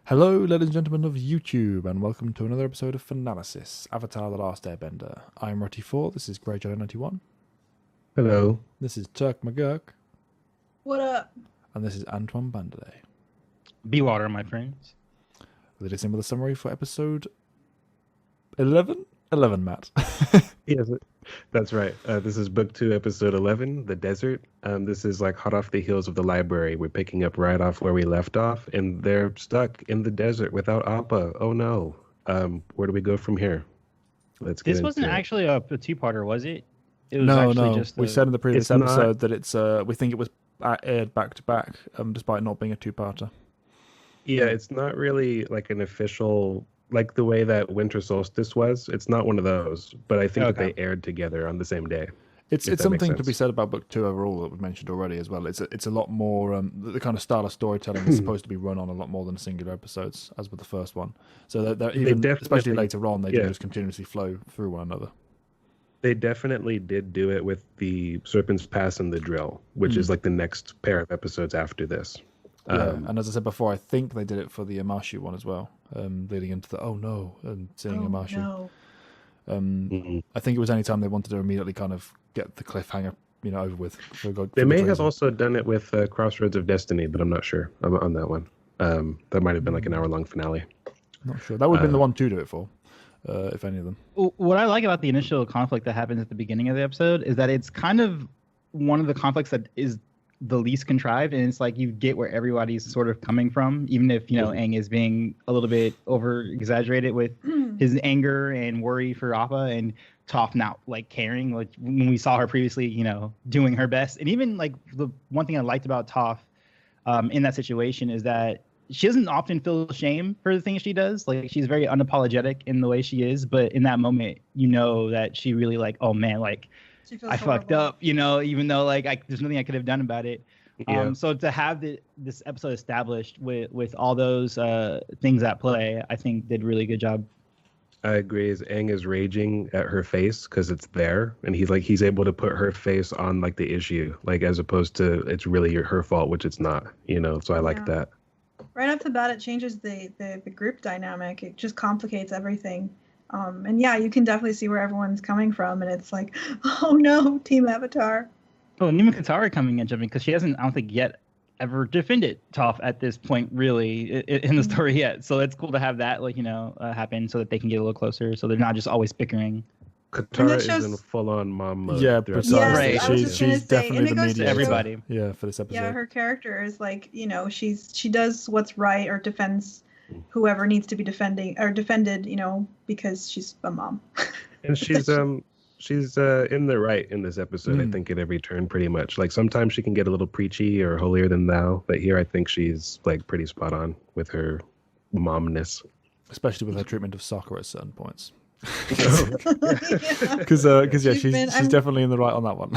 Hello, ladies and gentlemen of YouTube, and welcome to another episode of Fanalysis, Avatar: The Last Airbender. I'm Rotty4, this is Greyjoy91. Hello. This is Turk McGurk. What up? And this is Antoine Bandelay. Be water, my friends. Let us in with a summary for episode 11? 11, Matt. Yes, that's right. This is book 2, episode 11, The Desert. This is like hot off the heels of the library. We're picking up right off where we left off, and they're stuck in the desert without Appa. Oh no. Where do we go from here? Let's get This wasn't into it. actually a two-parter, was it? It was No. just We said in the previous It's not- episode that it's we think it was aired back to back, despite not being a two-parter. Yeah, it's not really like an official, like the way that Winter Solstice was. It's not one of those, but I think that Okay. they aired together on the same day. It's If that makes something to be sense. said about book 2 overall that we've mentioned already as well. It's a lot more the kind of style of storytelling is supposed to be run on a lot more than singular episodes, as with the first one. So they're even especially definitely- later on, they yeah. do just continuously flow through one another. They definitely did do it with the Serpent's Pass and the Drill, which is like the next pair of episodes after this. Yeah, and as I said before, I think they did it for the Amashu one as well, leading into the oh no and seeing Amashu. No. I think it was any time they wanted to immediately kind of get the cliffhanger, over with. For good, They for may good have reason. also done it with Crossroads of Destiny, but I'm not sure on that one. That might have been like an hour-long finale. Not sure. That would have been the one to do it for, if any of them. What I like about the initial conflict that happens at the beginning of the episode is that it's kind of one of the conflicts that is the least contrived, and it's like you get where everybody's sort of coming from, even if Aang is being a little bit over exaggerated with his anger and worry for Appa, and Toph not like caring, like when we saw her previously, doing her best. And even like the one thing I liked about Toph in that situation is that she doesn't often feel shame for the things she does. Like she's very unapologetic in the way she is, but in that moment, that she really like, oh man, like She feels I fucked horrible. up, even though like there's nothing I could have done about it. Yeah. So to have this episode established with all those things at play, I think did a really good job. I agree. As Aang is raging at her face because it's there, and he's able to put her face on like the issue, like as opposed to it's really her fault, which it's not. So I like Yeah. that. Right off the bat, it changes the group dynamic. It just complicates everything. And yeah, you can definitely see where everyone's coming from, and it's like, oh no, Team Avatar. Oh, and even Katara coming in jumping because she hasn't, I don't think, yet ever defended Toph at this point really in the story yet. So it's cool to have that happen so that they can get a little closer, so they're not just always bickering. Katara is shows- in full-on mom mode. Yeah, throughout precisely. the Right. episode. I was She's just gonna say, definitely and the it goes to mediator. show- Everybody. Yeah, for this episode. Yeah, her character is like, she does what's right or defends whoever needs to be defended, because she's a mom. And she's in the right in this episode. I think at every turn, pretty much. Like sometimes she can get a little preachy or holier than thou, but here I think she's like pretty spot on with her momness. Especially with her treatment of Sokka at certain points. Yeah. Because she's I'm- definitely in the right on that one.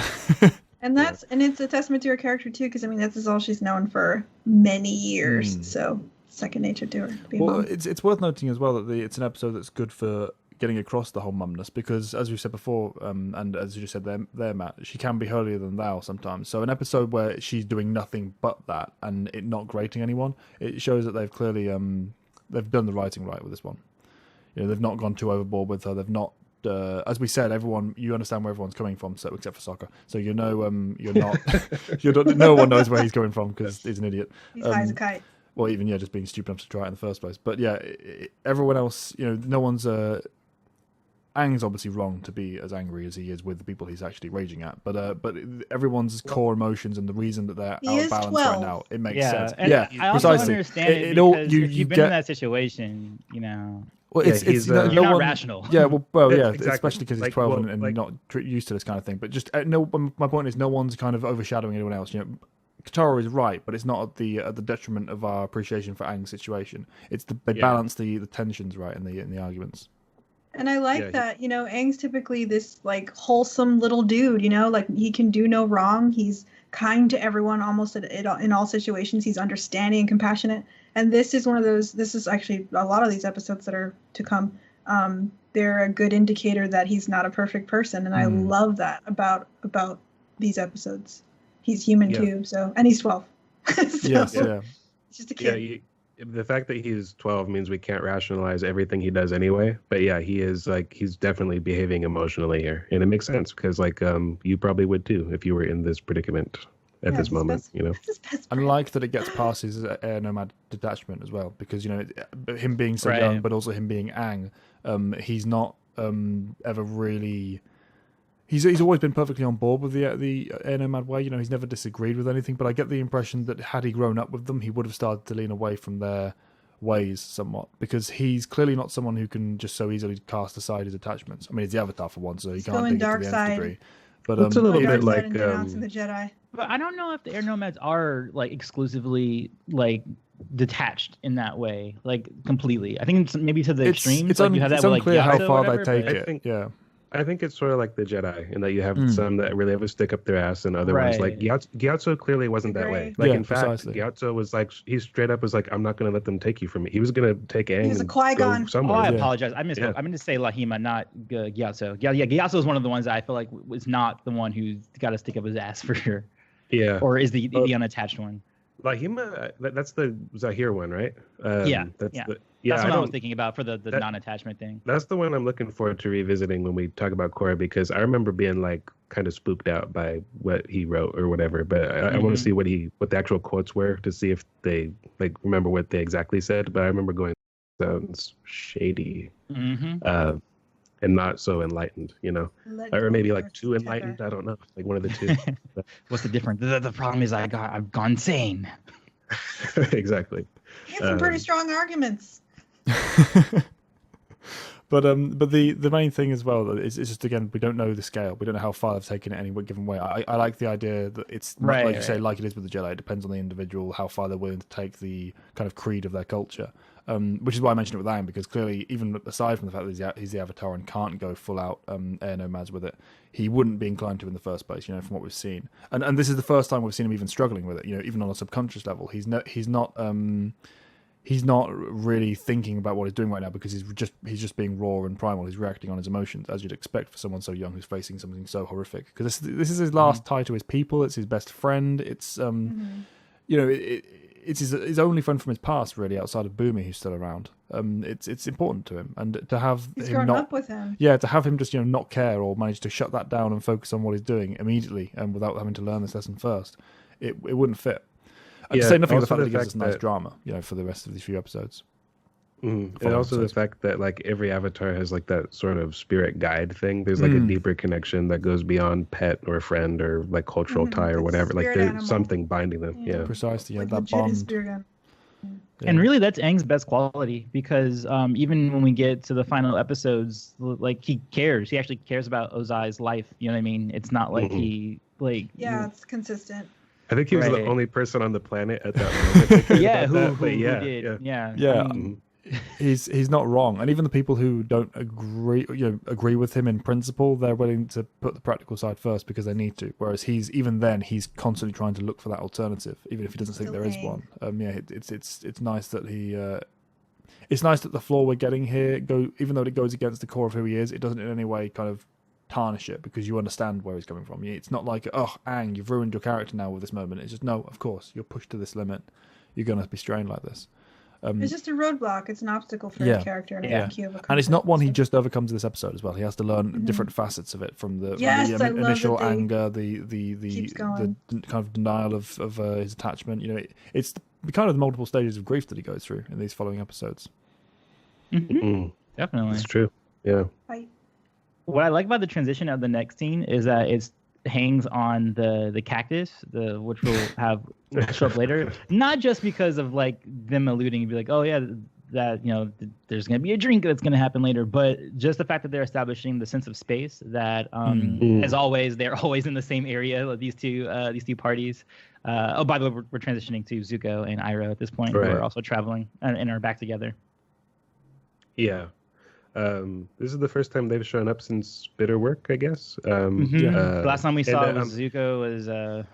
And it's a testament to her character too, because this is all she's known for many years. So second nature to her. To be a Well, mom. it's worth noting as well that it's an episode that's good for getting across the whole mumness, because as you said before, and as you just said there, Matt, she can be holier than thou sometimes. So an episode where she's doing nothing but that and it not grating anyone, it shows that they've clearly they've done the writing right with this one. They've not gone too overboard with her. They've not. As we said, you understand where everyone's coming from, so except for Sokka. So you're not. No one knows where he's coming from because he's an idiot. He's high as a kite. Well, even just being stupid enough to try it in the first place. But yeah, everyone else, no one's. Aang's obviously wrong to be as angry as he is with the people he's actually raging at. But everyone's core emotions and the reason that they're He out of is balance 12. right now, it makes Yeah, sense. and Yeah, I also precisely. understand it, It all- because you- if you you've been get- in that situation, Well, Yeah, it's he's, no, you're no not one, rational. Yeah, well, yeah, Exactly. especially because he's Like, 12 well, and like- not used to this kind of thing. But just no, my point is, no one's kind of overshadowing anyone else. Katara is right, but it's not at the detriment of our appreciation for Aang's situation. It's they balance the tensions right in the arguments. And I like Yeah, that, Aang's typically this like wholesome little dude, like he can do no wrong. He's kind to everyone almost in all situations. He's understanding and compassionate. And this is one of those, this is actually a lot of these episodes that are to come. They're a good indicator that he's not a perfect person. And I love that about these episodes. He's human too. So, and he's 12. So, Yes, yeah. He's just a kid. Yeah, the fact that he's 12 means we can't rationalize everything he does anyway. But yeah, he is like he's definitely behaving emotionally here, and it makes sense because like you probably would too if you were in this predicament at this moment. I like that it gets past his air nomad detachment as well, because him being so young, but also him being Aang, he's not ever really. He's always been perfectly on board with the air nomad way. He's never disagreed with anything. But I get the impression that had he grown up with them, he would have started to lean away from their ways somewhat, because he's clearly not someone who can just so easily cast aside his attachments. I mean, he's the Avatar for one, so he can't dig it to the nth degree. But it's a little bit like the Jedi. But I don't know if the air nomads are like exclusively like detached in that way, like completely. I think it's maybe to the extremes. It's unclear how far they take it. Yeah. I think it's sort of like the Jedi, in that you have some that really have a stick up their ass, and other ones like Gyatso clearly wasn't that way. Like in fact, Gyatso was like he straight up was like, "I'm not going to let them take you from me." He was going to take Aang. He's a Qui-Gon. Oh, I apologize. I misspoke. I meant to say Lahima, not Gyatso. Yeah, Gyatso is one of the ones that I feel like was not the one who's got a stick up his ass for sure. Yeah. Or is the unattached one? Lahima, that's the Zahir one, right? That's what I was thinking about for the non-attachment thing. That's the one I'm looking forward to revisiting when we talk about Korra, because I remember being like kind of spooked out by what he wrote or whatever. But I want to see what the actual quotes were, to see if they like remember what they exactly said. But I remember going, sounds shady, and not so enlightened, or maybe like too enlightened. I don't know, like one of the two. What's the difference? The problem is I've gone sane. Exactly. He had some pretty strong arguments. But the main thing as well is just, again, we don't know the scale. We don't know how far they've taken it any given way. I like the idea that it's like you say, like it is with the Jedi. It depends on the individual, how far they're willing to take the kind of creed of their culture. Which is why I mentioned it with Aang, because clearly, even aside from the fact that he's the Avatar and can't go full out air nomads with it, he wouldn't be inclined to in the first place. From what we've seen, and this is the first time we've seen him even struggling with it. Even on a subconscious level, he's not really thinking about what he's doing right now, because he's just being raw and primal. He's reacting on his emotions, as you'd expect for someone so young who's facing something so horrific. Because this is his last tie to his people. It's his best friend. It's it's his only friend from his past, really, outside of Boomy, who's still around. It's important to him, and to have he's him grown not up with him. Yeah, to have him just not care or manage to shut that down and focus on what he's doing immediately, and without having to learn this lesson first, it wouldn't fit. To say nothing of the fact that it gives us nice drama, for the rest of these few episodes. And also the fact that like every Avatar has like that sort of spirit guide thing. There's like a deeper connection that goes beyond pet or friend or like cultural tie or whatever. Like there's something binding them. Yeah, precisely. Like that bond. And really, that's Aang's best quality, because even when we get to the final episodes, like he cares. He actually cares about Ozai's life. You know what I mean? It's not like he like. Yeah, it's consistent. I think he was the only person on the planet at that moment. who did. Yeah. He's not wrong, and even the people who don't agree with him in principle, they're willing to put the practical side first because they need to. Whereas he's constantly trying to look for that alternative, even if he doesn't think there is one. It's nice that it's nice that the flaw we're getting here even though it goes against the core of who he is, it doesn't in any way kind of tarnish it, because you understand where he's coming from. It's not like, oh, Aang, you've ruined your character now with this moment. It's just, no, of course, you're pushed to this limit. You're going to be strained like this. It's just a roadblock. It's an obstacle for his character. And it's not one he just overcomes in this episode as well. He has to learn different facets of it, from the initial anger, the kind of denial of his attachment. It's kind of the multiple stages of grief that he goes through in these following episodes. Definitely, it's true. Yeah. What I like about the transition of the next scene is that it hangs on the cactus, which will show up later. Not just because of like them alluding to be like, oh yeah, that there's gonna be a drink that's gonna happen later, but just the fact that they're establishing the sense of space that, as always, they're always in the same area. These two parties. By the way, we're transitioning to Zuko and Iroh at this point. Right. We're also traveling and are back together. Yeah. This is the first time they've shown up since Bitter Work, I guess. The last time we saw was Zuko was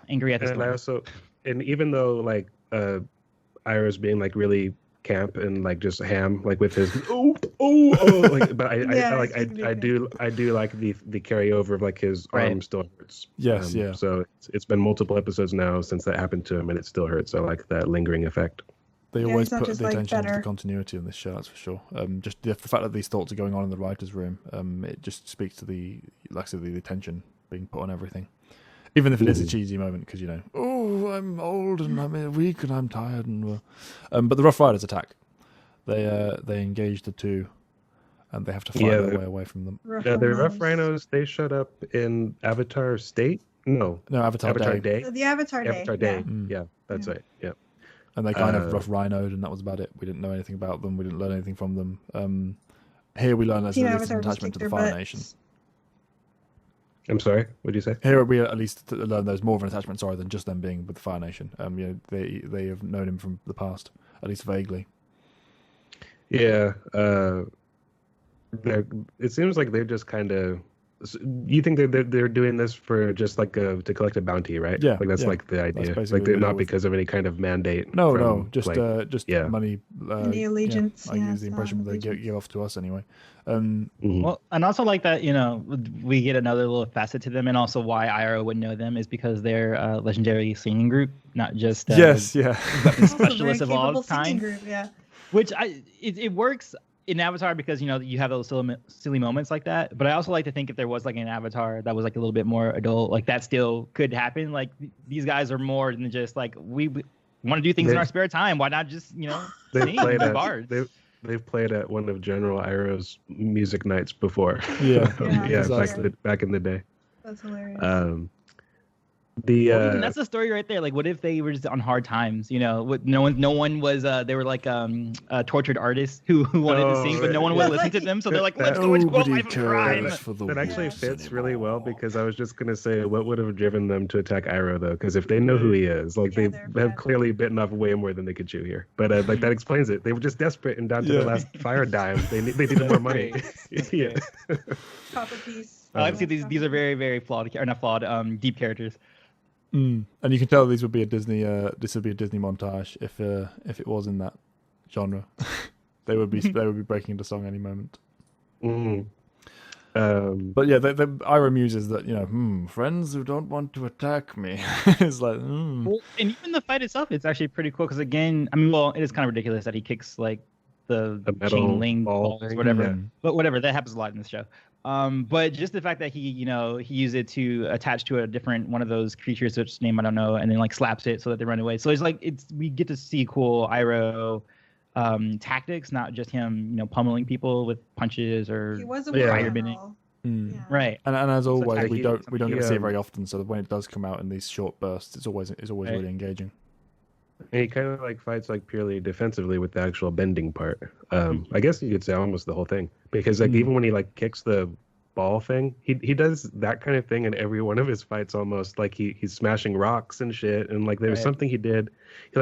angry at the storm. And even though like Iroh's being like really camp and like just ham, like with his like, but I do like the carryover of like his arm still hurts. Yes, So it's been multiple episodes now since that happened to him, and it still hurts. I like that lingering effect. They Yeah, always he's not put just, the like, attention into better. the continuity in this show, that's for sure. Just the fact that these thoughts are going on in the writer's room, it just speaks to the attention being put on everything. Even if it is a cheesy moment, because, oh, I'm old and I'm weak and I'm tired. But the Rough Riders attack. They engage the two, and they have to fight their way away from them. The Rough Rhinos, they showed up in Avatar State? No, Avatar Day. The Avatar Day. Avatar Day. Yeah. Yeah, that's right. Yeah. And they kind of rough rhinoed, and that was about it. We didn't know anything about them. We didn't learn anything from them. Here we learn there's at least an attachment to the Fire Nation. I'm sorry, what did you say? Here we at least learn there's more of an attachment, than just them being with the Fire Nation. They have known him from the past, at least vaguely. Yeah, it seems like they're just kind of. You think they're doing this for just like to collect a bounty, right? Yeah, like that's like the idea. Like they're not because of any kind of mandate. No, just money. The allegiance. I use the impression they give off to us anyway. Well, and also like that, we get another little facet to them, and also why Iroh would know them is because they're a legendary singing group, not just weapon specialists of all time. Group, yeah. Which it works in Avatar because you have those silly moments like that. But I also like to think if there was like an Avatar that was like a little bit more adult, like that still could happen. Like these guys are more than just like we want to do things in our spare time. Why not just they've played at bards? They've played at one of General Iroh's music nights before. Yeah, exactly. back in the day. That's hilarious. That's the story right there. Like, what if they were just on hard times? No one was. They were like tortured artists who wanted to sing, but no one would listen to them. So they're like, let's go into a life of crime. That actually fits really well because I was just gonna say, what would have driven them to attack Iroh though? Because if they know who he is, like they have clearly bitten off way more than they could chew here. But like that explains it. They were just desperate and down to the last fire dime. They needed more money. Yeah. Copper piece. I see these are very, very flawed, or not flawed, deep characters. And you can tell this would be a Disney montage if it was in that genre. they would be breaking into song any moment. But yeah, the Iroh muses that friends who don't want to attack me. It's like Well, and even the fight itself, it's actually pretty cool because again, it is kind of ridiculous that he kicks like the chain link balls, whatever. Yeah. But whatever, that happens a lot in this show. But just the fact that he used it to attach to a different one of those creatures, which name I don't know, and then like slaps it so that they run away. So it's like we get to see cool Iroh tactics, not just him, pummeling people with punches or fire bending. Right. And as always, we don't get to see it very often. So when it does come out in these short bursts, it's always really engaging. And he kind of like fights like purely defensively with the actual bending part. I guess you could say almost the whole thing because like even when he like kicks the ball thing, he does that kind of thing in every one of his fights almost. Like he's smashing rocks and shit. And like there was something he did. He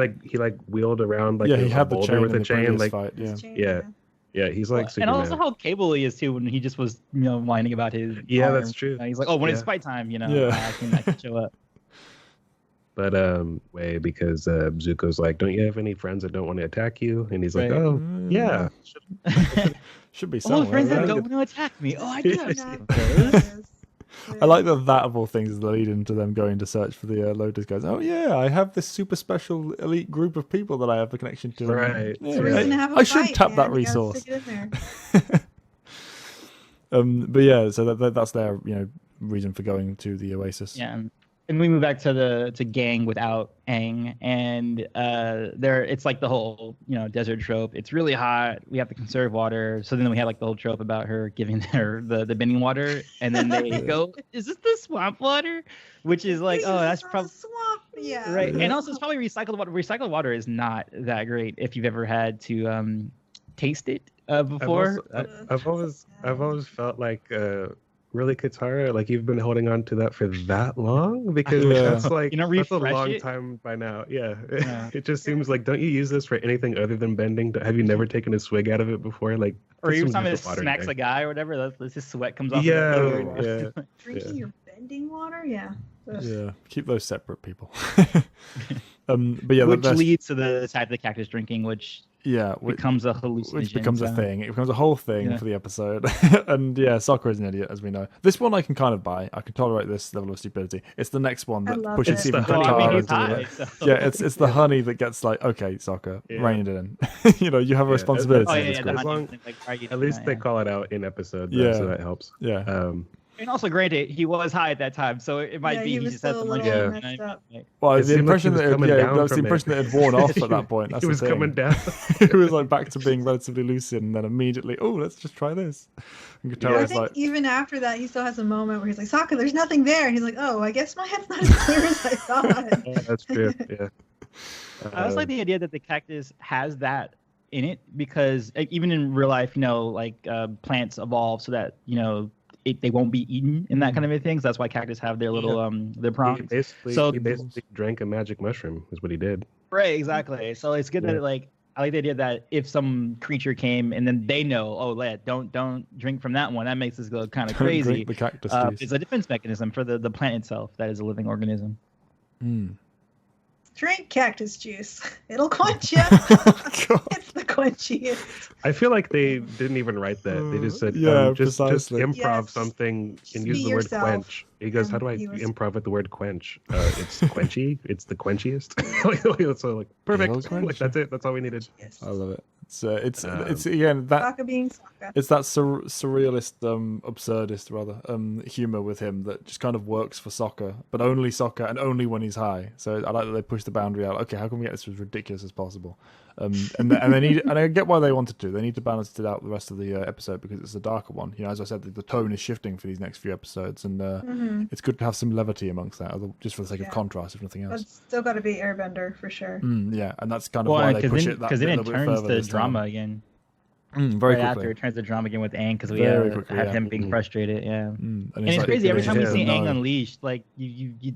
wheeled around like he had the chain with a chain. Like fight, yeah. He's like Superman. And also how capable he is too when he just was whining about his arm. That's true. He's like, when it's fight time, I can show up. But because Zuko's like, don't you have any friends that don't want to attack you? And he's like, oh, yeah. Should be all somewhere. Friends that don't want to attack me. Oh, I do have I like that of all things is the lead into them going to search for the Lotus guys. Oh yeah, I have this super special elite group of people that I have a connection to. Right. I should tap that resource. But yeah, so that's their reason for going to the oasis. Yeah. And we move back to Gang without Aang, and it's like the whole desert trope. It's really hot. We have to conserve water. So then we have like the whole trope about her giving her the bending water, and then they go, "Is this the swamp water?" Which is like, that's probably swamp. Yeah. Right. And also, it's probably recycled water. Recycled water is not that great if you've ever had to taste it before. I've always felt like. Really, Katara, like you've been holding on to that for that long? Because that's like that's a long time by now. Yeah. It just seems like, don't you use this for anything other than bending? Have you never taken a swig out of it before? Like, or every time it smacks a guy or whatever, his sweat comes off. Drinking your bending water, yeah. Yeah, keep those separate, people. But yeah, which leads to the type of cactus drinking, which becomes a hallucinogen. Which becomes a thing. It becomes a whole thing for the episode. And yeah, Sokka is an idiot, as we know. This one I can kind of buy. I can tolerate this level of stupidity. It's the next one that pushes even Katara into it. Yeah, it's the honey that gets like, okay, Sokka, rein it in. You have a responsibility. At least they call it out in episode, though, so that helps. Yeah. And also, granted, he was high at that time, so it might be he just had some Well, the impression that it had worn off at that point. That's he was coming down. He was like back to being relatively lucid, and then immediately, let's just try this. And I think even after that, he still has a moment where he's like, Sokka, there's nothing there. And he's like, oh, I guess my head's not as clear as I thought. Yeah, that's true. Yeah. I also like the idea that the cactus has that in it, because even in real life, plants evolve so that they won't be eaten and that kind of thing. So that's why cactus have their little their prongs. He basically drank a magic mushroom is what he did. Right, exactly. So it's good that I like the idea that if some creature came and then they know, don't drink from that one. That makes us go kind of crazy. The cactus it's a defense mechanism for the plant itself that is a living organism. Drink cactus juice. It'll quench you. It's the quenchiest. I feel like they didn't even write that. They just said, just improv something and use the word quench. He goes, how do I improv with the word quench? It's quenchy. It's the quenchiest. So perfect. Like, that's it. That's all we needed. Yes. I love it. It's again that Sokka being Sokka. It's that surrealist, absurdist rather, humor with him that just kind of works for Sokka, but only Sokka and only when he's high. So I like that they push the boundary out. Okay, how can we get this as ridiculous as possible? And they need, and I get why they wanted to. They need to balance it out the rest of the episode because it's a darker one. As I said, the tone is shifting for these next few episodes, and it's good to have some levity amongst that, just for the sake of contrast, if nothing else. But still got to be Airbender for sure. Yeah, and that's kind of why they push it that because then it turns to drama again. Very quickly. After it turns to drama again with Aang because we have him being frustrated. And it's crazy every time we see Aang unleashed. Like he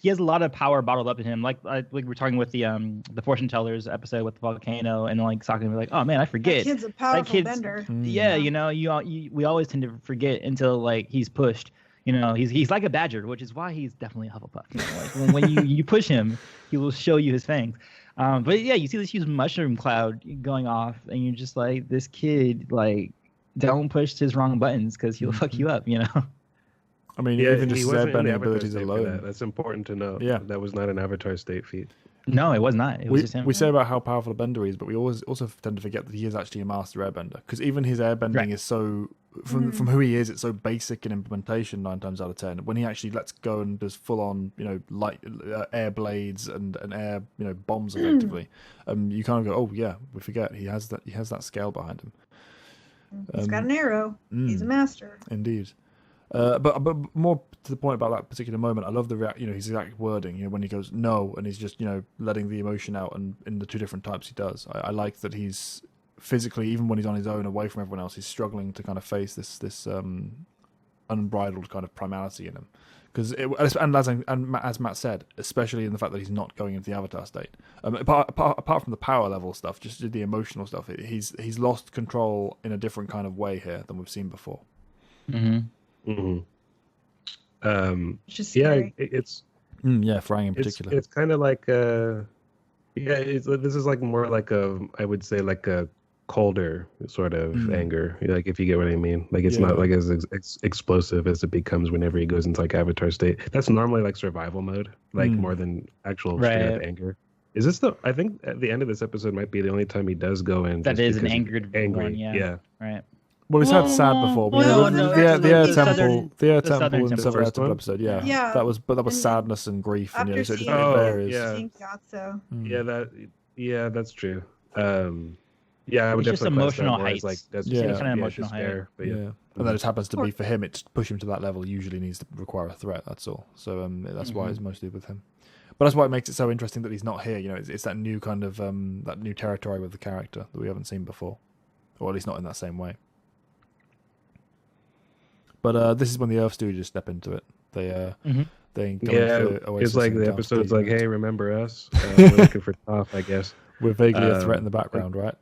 has a lot of power bottled up in him. Like we're talking with the fortune tellers episode with the volcano, and like Sokka be like, oh man, I forget. That kid's a powerful bender. Yeah, we always tend to forget until like he's pushed. He's like a badger, which is why he's definitely a Hufflepuff. Like when you push him, he will show you his fangs. But yeah, you see this huge mushroom cloud going off, and you're just like, this kid, like, don't push his wrong buttons because he'll fuck you up, I mean, even just his airbending abilities alone. That's important to know. Yeah, that was not an Avatar state feat. No, it was not. It was just him. We say about how powerful a bender he is, but we also tend to forget that he is actually a master airbender, because even his airbending is so from who he is, it's so basic in implementation 9 times out of 10. When he actually lets go and does full on, light air blades and air, bombs effectively, you kind of go, oh yeah, we forget he has that scale behind him. He's got an arrow. He's a master. Indeed. But more to the point about that particular moment, I love the his exact wording. When he goes no, and he's just letting the emotion out, and in the 2 different types he does. I like that he's physically, even when he's on his own, away from everyone else, he's struggling to kind of face this unbridled kind of primality in him. Because as Matt said, especially in the fact that he's not going into the Avatar state. Apart from the power level stuff, just the emotional stuff, he's lost control in a different kind of way here than we've seen before. Just it's for Aang in particular. It's kind of like this is like more like I would say like a colder sort of anger, like, if you get what I mean. Like, it's not like as explosive as it becomes whenever he goes into like Avatar state. That's normally like survival mode, like more than actual straight up anger. Is this I think at the end of this episode might be the only time he does go in. That is an angry one, yeah. Right. Well, we've had sad before. The air temple in the Southern Temple episode. Yeah. That was sadness and grief, and so it just varies. That's true. I would it's just emotional heights. Like, that's kind of emotional height. But and that just happens to be for him. It push him to that level usually needs to require a threat. That's all. So that's why it's mostly with him. But that's why it makes it so interesting that he's not here. It's that new kind of that new territory with the character that we haven't seen before, or at least not in that same way. But this is when the Earth Stooges step into it. They it's like the episode's like, hey, remember us? We're looking for Toph, I guess. We're vaguely a threat in the background, right?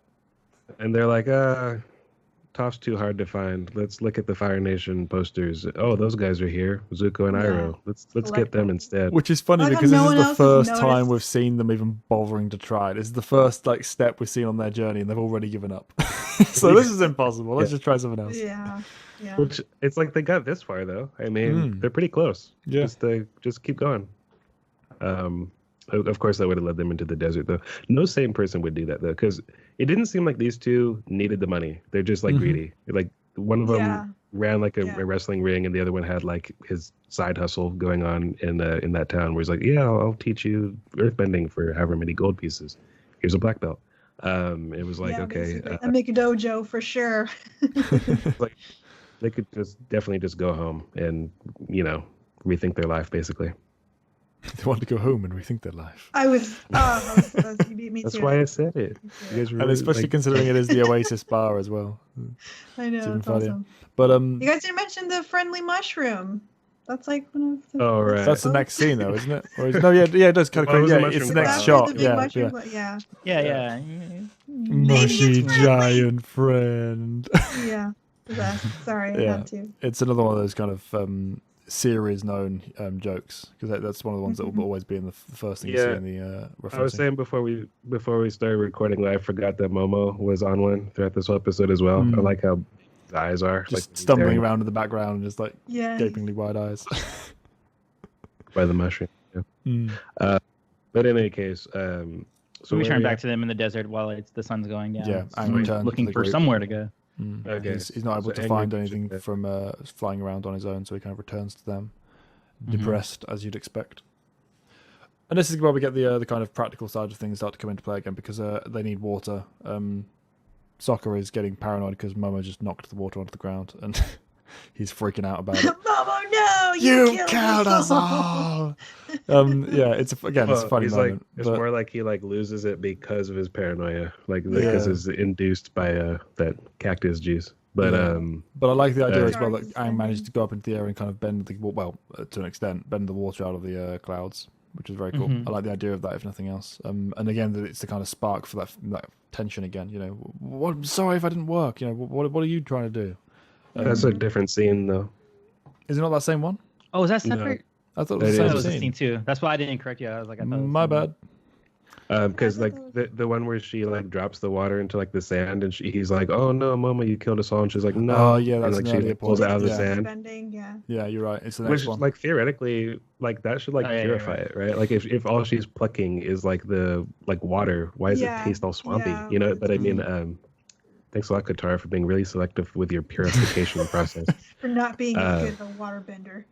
And they're like, Toph's too hard to find. Let's look at the Fire Nation posters. Oh, those guys are here. Zuko and Iroh. Let's get them instead. Which is funny because this is the first time we've seen them even bothering to try. This is the first step we've seen on their journey, and they've already given up. So this is impossible. Let's just try something else. Yeah. Which it's like they got this far though. I mean, they're pretty close. Yeah. Just keep going. Of course, that would have led them into the desert though. No sane person would do that though, because it didn't seem like these two needed the money. They're just like greedy. Like one of them ran like a wrestling ring, and the other one had like his side hustle going on in that town, where he's like, "Yeah, I'll teach you earthbending for however many gold pieces. Here's a black belt." It was like, okay, a McDojo for sure. Like they could definitely just go home and rethink their life basically. They want to go home and rethink their life. You beat me That's too. why I said it. And especially considering it is the Oasis bar as well. I know, it's awesome. But you guys didn't mention the friendly mushroom. That's like one of the. Oh right. That's the next scene though, isn't it? No, yeah, it does kind of. Yeah, it's the next shot. Yeah. Mushy giant friend. Yeah. Sorry, I had to. It's another one of those kind of series known jokes, because that's one of the ones that will always be in the first thing you see in the referencing. I was saying before we started recording, I forgot that Momo was on one throughout this whole episode as well. I like how his eyes are just like stumbling around in the background, just like gapingly wide eyes by the mushroom. But in any case, so we turn back to them in the desert while the sun's going down. Yeah, and looking for somewhere to go. Okay. He's not able to find anything from flying around on his own, so he kind of returns to them, depressed as you'd expect. And this is where we get the kind of practical side of things start to come into play again, because they need water. Sokka is getting paranoid because Momo just knocked the water onto the ground, and he's freaking out about it. Momo, no! You killed us all! It's a funny moment. It's more like he loses it because of his paranoia, because it's induced by that cactus juice. But I like the idea as well that Aang managed to go up into the air and kind of bend to an extent, bend the water out of the clouds, which is very cool. I like the idea of that, if nothing else. And again, it's the kind of spark for that tension again. I'm sorry if I didn't work. What are you trying to do? That's a different scene, though. Is it not that same one? Oh, is that separate? No. I thought it was the same scene too. That's why I didn't correct you. I was like, I thought my bad. Because the one where she drops the water into the sand, and he's like, "Oh no, Momo, you killed us all," and she's like, "No." Oh yeah, that's and she pulls it out of the sand. Yeah, you're right. It's the next one. Which theoretically, that should purify it, right? If all she's plucking is the water, why does it taste all swampy? But I mean, thanks a lot, Katara, for being really selective with your purification process. For not being a good waterbender.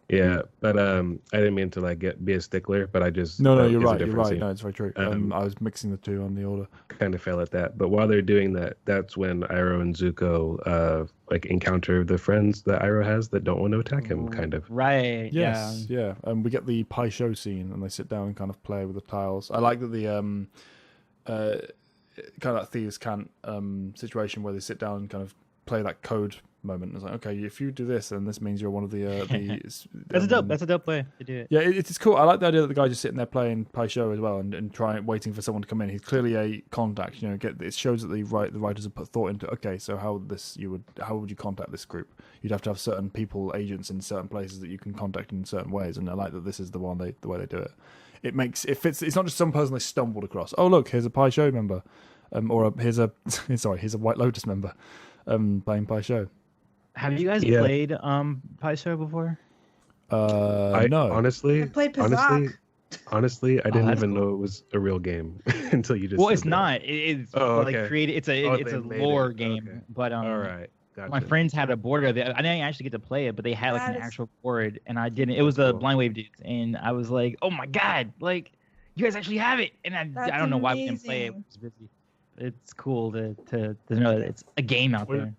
Yeah, but I didn't mean to be a stickler, but I just no, you're right. You're right. No, it's very true. I was mixing the two on the order. Kind of fell at that, but while they're doing that, that's when Iroh and Zuko encounter the friends that Iroh has that don't want to attack him. Kind of. Right. Yes. Yeah. And we get the Pai Sho scene, and they sit down and kind of play with the tiles. I like that the kind of that Thieves' Cant situation where they sit down and kind of play that code moment. It's like, okay, if you do this, then this means you're one of the that's a dope way to do it. Yeah, it's cool. I like the idea that the guy just sitting there playing Pai Sho as well and waiting for someone to come in. He's clearly a contact. It shows that the writers have put thought into, okay, so how would you contact this group? You'd have to have certain people, agents in certain places that you can contact in certain ways, and I like that this is the way they do it. It fits. It's not just some person they stumbled across. Oh look, here's a Pai Sho member, here's a White Lotus member, playing Pai Sho. Have you guys played Pai Sho before? No. Honestly, I played honestly, I didn't even know it was a real game until you just. Well, it's not. It's created. It's a lore game. Okay. But all right. Gotcha. My friends had a board of it. I didn't actually get to play it, but they had an actual board, and I didn't. It was the Blind Wave dudes, and I was like, "Oh my god! You guys actually have it!" And I don't know why we didn't play it. I was busy. It's cool to know that it's a game out there.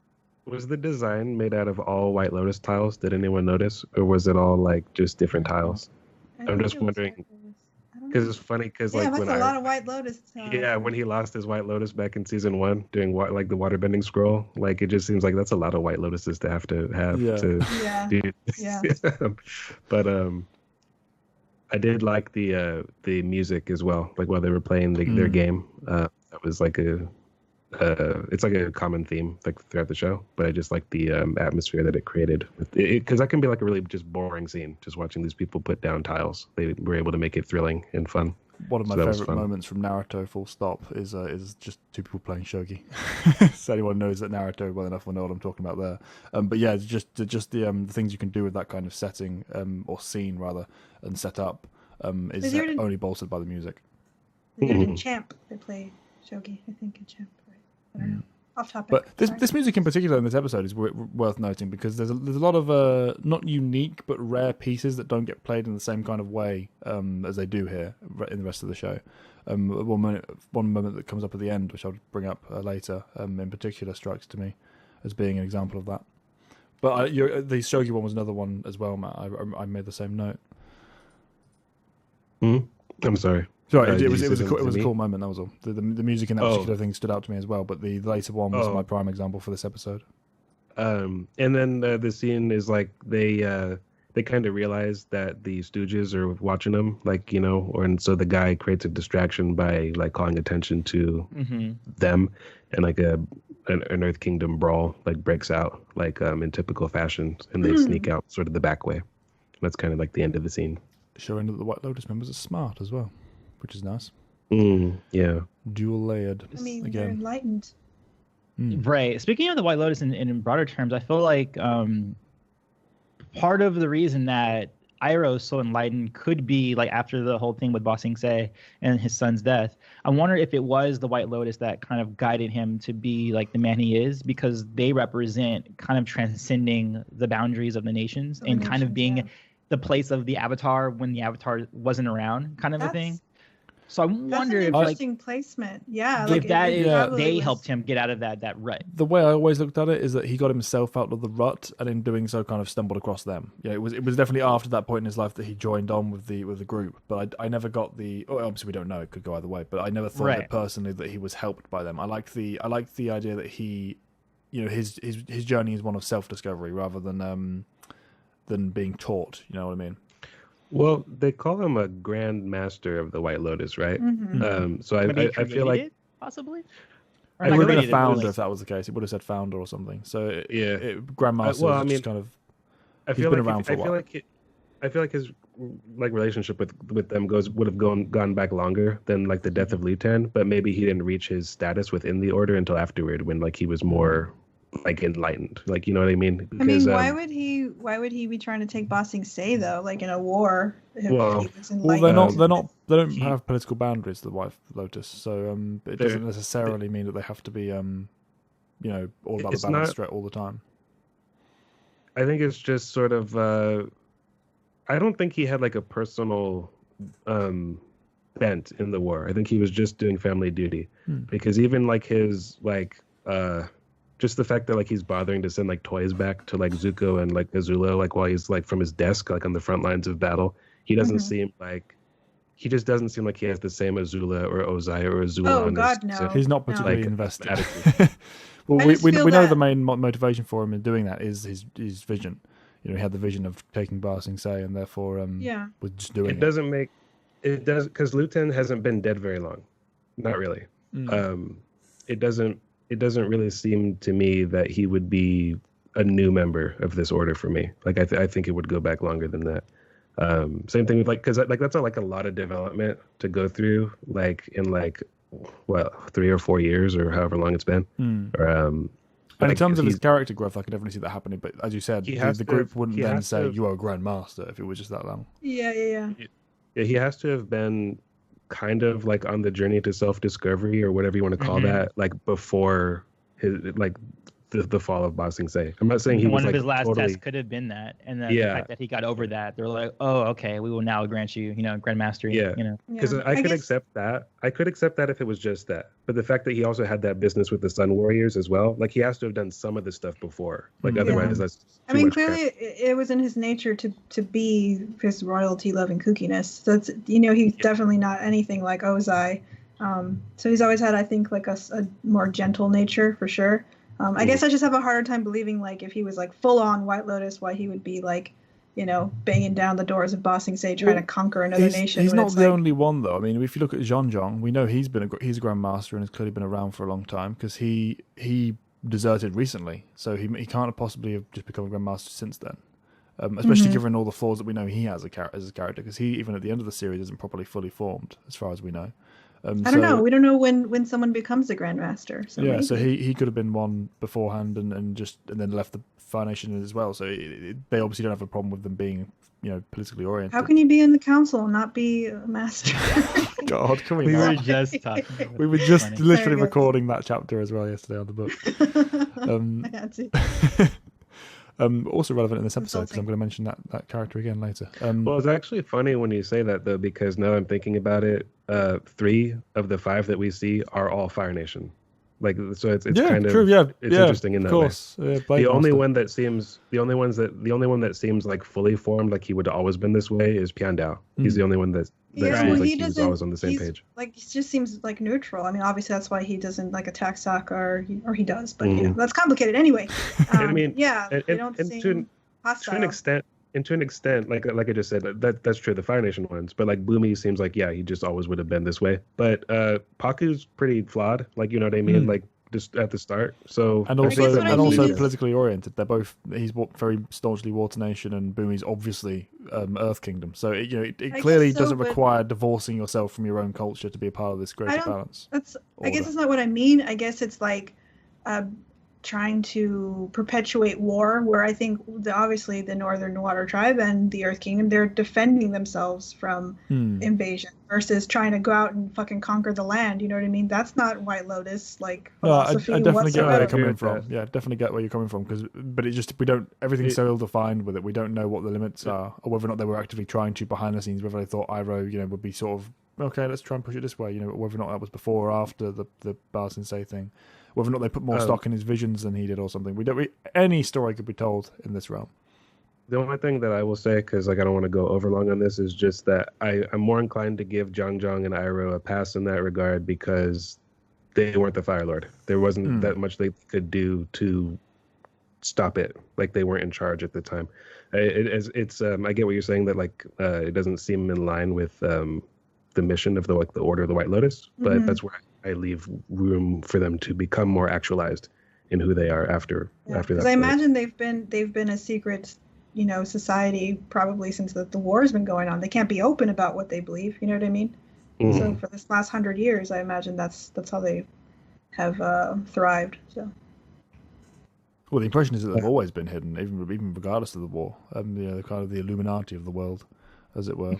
Was the design made out of all White Lotus tiles? Did anyone notice, or was it all just different tiles? I'm just wondering. Because it's funny, because that's a lot of White Lotus. Yeah, when he lost his White Lotus back in season 1, doing the waterbending scroll, it just seems like that's a lot of White Lotuses to have to do. Yeah. But I did like the music as well, while they were playing their game. That was it's like a common theme like throughout the show, but I just like the atmosphere that it created. Because that can be like a really just boring scene, just watching these people put down tiles. They were able to make it thrilling and fun. One of my So that was favorite fun. moments from Naruto, full stop, is just two people playing shogi. So anyone knows that Naruto well enough will know what I'm talking about there. But yeah, it's just the things you can do with that kind of setting or scene rather and set up is only bolstered by the music. In Champ, they play shogi. I think in Champ. Right? I don't know. Off topic. But this music in particular in this episode is worth noting because there's a lot of not unique but rare pieces that don't get played in the same kind of way as they do here in the rest of the show. One moment that comes up at the end, which I'll bring up later, in particular strikes to me as being an example of that. But the shogi one was another one as well, Matt. I made the same note. I'm sorry. Sorry, it was a cool moment. That was all. The music in that particular thing stood out to me as well. But the later one was my prime example for this episode. And then the scene is like they kind of realize that the Stooges are watching them, like and so the guy creates a distraction by like calling attention to them, and like an Earth Kingdom brawl like breaks out like in typical fashion, and they sneak out sort of the back way. That's kind of like the end of the scene. Showing that the White Lotus members are smart as well, which is nice. Yeah. Dual layered. I mean, again. they're enlightened. Right. Speaking of the White Lotus in broader terms, I feel like part of the reason that Iroh is so enlightened could be like after the whole thing with Ba Sing Se and his son's death. I wonder if it was the White Lotus that kind of guided him to be like the man he is, because they represent kind of transcending the boundaries of the nations and kind of being the place of the Avatar when the Avatar wasn't around, kind of a thing. So I wonder if interesting placement. Yeah. If they helped him get out of that rut. The way I always looked at it is that he got himself out of the rut, and in doing so, kind of stumbled across them. Yeah, it was definitely after that point in his life that he joined on with the group. But I never got the. Oh, obviously we don't know; it could go either way. But I never thought that personally that he was helped by them. I liked the idea that he, his journey is one of self-discovery rather than being taught. You know what I mean? Well, they call him a Grand Master of the White Lotus, right? So I feel like possibly. It would have been a founder if that was the case. It would have said founder or something. So Grandmaster is just kind of. I feel like I feel like his like relationship with them would have gone back longer than like the death of Lutan, but maybe he didn't reach his status within the order until afterward, when like he was more like enlightened, like, you know what I mean? Because, why would he be trying to take Ba Sing Se though, like in a war? If he was enlightened? They don't have political boundaries, the White Lotus, so it doesn't necessarily mean that they have to be all about the balance straight all the time. I think it's just sort of I don't think he had like a personal bent in the war. I think he was just doing family duty, because even like his like just the fact that like he's bothering to send like toys back to like Zuko and like Azula, like while he's like from his desk, like on the front lines of battle, he doesn't seem like he doesn't seem like he has the same Azula or Ozai or Azula. Oh God, no! He's not particularly invested. Well, we know the main motivation for him in doing that is his vision. He had the vision of taking Ba Sing Se, and therefore was just doing it. It does because Lutan hasn't been dead very long, not really. It doesn't really seem to me that he would be a new member of this order for me. Like I think it would go back longer than that. Same thing with like, because like that's like a lot of development to go through, like in like 3 or 4 years or however long it's been. And in terms of his character growth, I could definitely see that happening. But as you said, the group wouldn't then say you are a Grand Master if it was just that long. Yeah. He has to have been kind of like on the journey to self-discovery or whatever you want to call that, like before his like the fall of Ba Sing Se. I'm not saying he was one of like, his last totally... tests could have been that, and then the fact that he got over that, they're like, oh, okay, we will now grant you, Grand Mastery. Because I could accept that. I could accept that if it was just that, but the fact that he also had that business with the Sun Warriors as well, like he has to have done some of this stuff before. Like otherwise, that's. I mean, clearly, it was in his nature to be his royalty-loving kookiness. So it's he's definitely not anything like Ozai. So he's always had, I think, like a more gentle nature for sure. I guess I just have a harder time believing, like, if he was like full on White Lotus, why he would be like, banging down the doors of Ba Sing Se, trying to conquer another nation. He's not the only one, though. I mean, if you look at Zhang, we know he's a grandmaster and has clearly been around for a long time because he deserted recently, so he can't have possibly have just become a grandmaster since then. Especially given all the flaws that we know he has as a character, because he, even at the end of the series, isn't properly fully formed, as far as we know. I don't know. We don't know when someone becomes a grandmaster. So yeah, maybe. So he could have been one beforehand and then left the Fire Nation as well. So they obviously don't have a problem with them being, politically oriented. How can you be in the council and not be a master? God, can we? We were just talking. About we were just funny. literally recording that chapter as well yesterday on the book. I had to. Also relevant in this episode because I'm going to mention that character again later. Well, it's actually funny when you say that, though, because now I'm thinking about it. 3 of the 5 that we see are all Fire Nation. Like, so it's kind of true, it's interesting in that course. way. The only one that seems like fully formed, like he would have always been this way, is Piandao. He's the only one that seems like he's always on the same page. Like, he just seems like neutral. I mean, obviously that's why he doesn't like attack Sokka, or he does, but that's complicated anyway. I mean, they don't seem hostile. To an extent, like I just said, that's true. The Fire Nation ones, but like Boomy seems like he just always would have been this way. But Paku's pretty flawed. Like, you know what I mean? Like, just at the start. So and also politically oriented. He's very staunchly Water Nation, and Boomy's obviously Earth Kingdom. So it clearly doesn't require divorcing yourself from your own culture to be a part of this greater balance. I guess that's not what I mean. I guess it's like trying to perpetuate war, where I think obviously the Northern Water Tribe and the Earth Kingdom, they're defending themselves from invasion versus trying to go out and fucking conquer the land. You know what I mean? That's not White Lotus philosophy. I definitely get where you're whatsoever. coming from. Yeah, definitely get where you're coming from but it just everything's so ill defined with it. We don't know what the limits are, or whether or not they were actively trying to behind the scenes. Whether they thought Iroh, would be sort of okay, let's try and push it this way. Whether or not that was before or after the Ba Sing Se thing. Whether or not they put more stock in his visions than he did or something. Any story could be told in this realm. The only thing that I will say, because I don't want to go over long on this, is just that I'm more inclined to give Zhang and Iroh a pass in that regard because they weren't the Fire Lord. There wasn't that much they could do to stop it. Like, they weren't in charge at the time. It's I get what you're saying, that it doesn't seem in line with the mission of the Order of the White Lotus, but that's where I leave room for them to become more actualized in who they are after that. Because I imagine they've been a secret, society probably since the war's been going on. They can't be open about what they believe. You know what I mean? So for this last 100 years, I imagine that's how they have thrived. So. Well, the impression is that they've always been hidden, even regardless of the war. They're kind of the Illuminati of the world, as it were.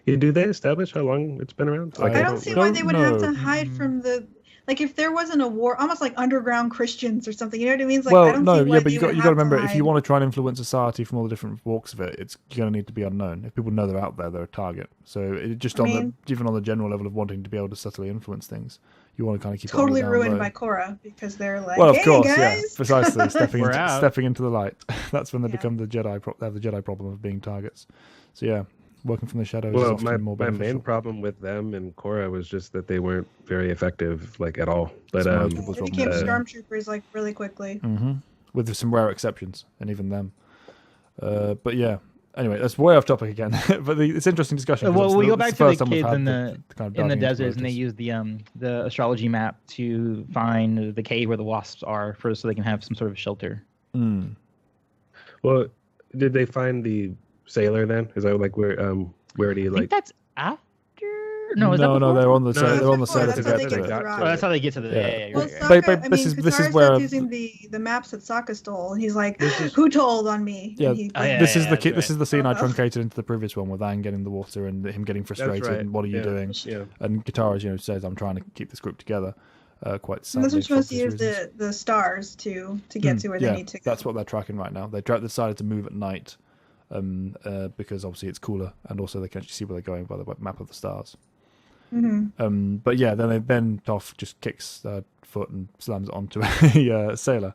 Do they establish how long it's been around? I don't see why they would have to hide from the. Like, if there wasn't a war, almost like underground Christians or something, you know what I mean? It's like, I don't see why but you got to remember, if you hide. want to try and influence society from all the different walks of it, you're going to need to be unknown. If people know they're out there, they're a target. So even on the general level of wanting to be able to subtly influence things, you want to kind of keep totally it on the ruined down low. by Korra, because they're like, well, of hey, course, guys. yeah, precisely, stepping into the light. That's when they Yeah. become the Jedi. They have the Jedi problem of being targets. So yeah. Working from the shadows is Well, often more my beneficial. main problem with them and Korra was just that they weren't very effective, at all. But That's They became stormtroopers really quickly. With some rare exceptions, and even them. But yeah. Anyway, that's way off topic again. But it's interesting discussion. Well, we go back to the kids in the desert, and they use the astrology map to find the cave where the wasps are, so they can have some sort of shelter. Well, did they find the sailor then? Is that where do you I think that's after. No, is that no, before? they're on the No, they're on the that's sailor before. to That's get how to they it. get to Oh, that's how they get to the. Yeah. Well, But this is where Katara starts using the maps that Sokka stole, and he's like, "Who told on me?" Yeah, And this is the scene I truncated into the previous one with Aang getting the water and him getting frustrated. right. And what are you doing? Yeah. And Katara, says, "I'm trying to keep this group together." Quite And sadly. this was supposed to for use obvious reasons. the stars to get to where they need to go. That's what they're tracking right now. They decided to move at night because obviously it's cooler, and also they can actually see where they're going by the map of the stars. But yeah, then Toph just kicks foot and slams it onto a sailor,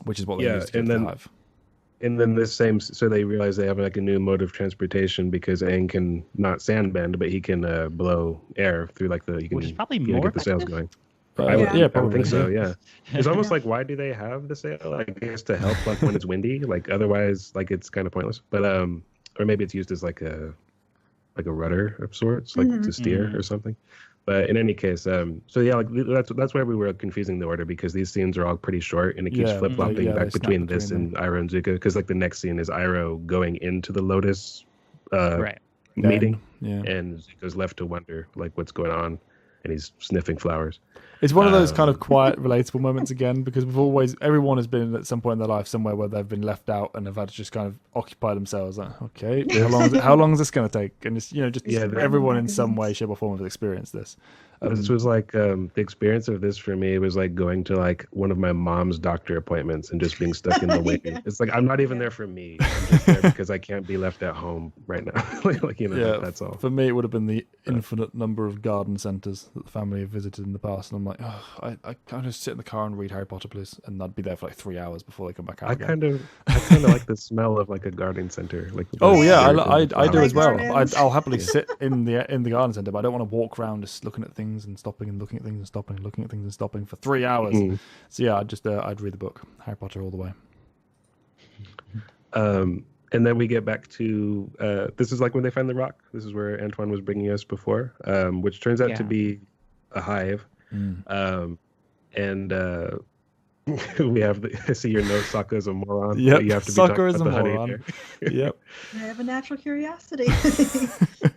which is what they used to get to the hive. And then so they realize they have a new mode of transportation because Aang can not sandbend, but he can blow air through he can Which is probably get more the sails effective? going. Yeah, I probably. think so. Yeah, it's almost like, why do they have the sail? I guess to help like when it's windy. Like otherwise, like it's kind of pointless. But or maybe it's used as like a rudder of sorts, like to steer or something. But in any case, so yeah, like that's why we were confusing the order, because these scenes are all pretty short and it keeps flip flopping back between this and Iroh and Zuko. Because like the next scene is Iroh going into the Lotus meeting, and Zuko's left to wonder like what's going on, and he's sniffing flowers. It's one of those kind of quiet, relatable moments again, because everyone has been at some point in their life somewhere where they've been left out and have had to just kind of occupy themselves. Like, okay, how long is this going to take? And it's, everyone in some way, shape, or form has experienced this. This was like the experience of this for me was like going to like one of my mom's doctor appointments and just being stuck in the waiting. It's like I'm not even there for me. I'm just there because I can't be left at home right now. That's all. For me, it would have been the infinite number of garden centres that the family have visited in the past, and I'm like, I can't just sit in the car and read Harry Potter, please, and I'd be there for like 3 hours before they come back out. I kind of like the smell of like a garden centre. Like I do as well. I'll happily sit in the garden centre, but I don't want to walk around just looking at things and stopping and looking at things and stopping and looking at things and stopping for 3 hours. So yeah, I'd read the book Harry Potter all the way. And then we get back to this is like when they find the rock. This is where Antoine was bringing us before, which turns out to be a hive. And we have I see your note, Sokka is a moron. Yep, you have to be Sokka is a moron. Yep. I have a natural curiosity.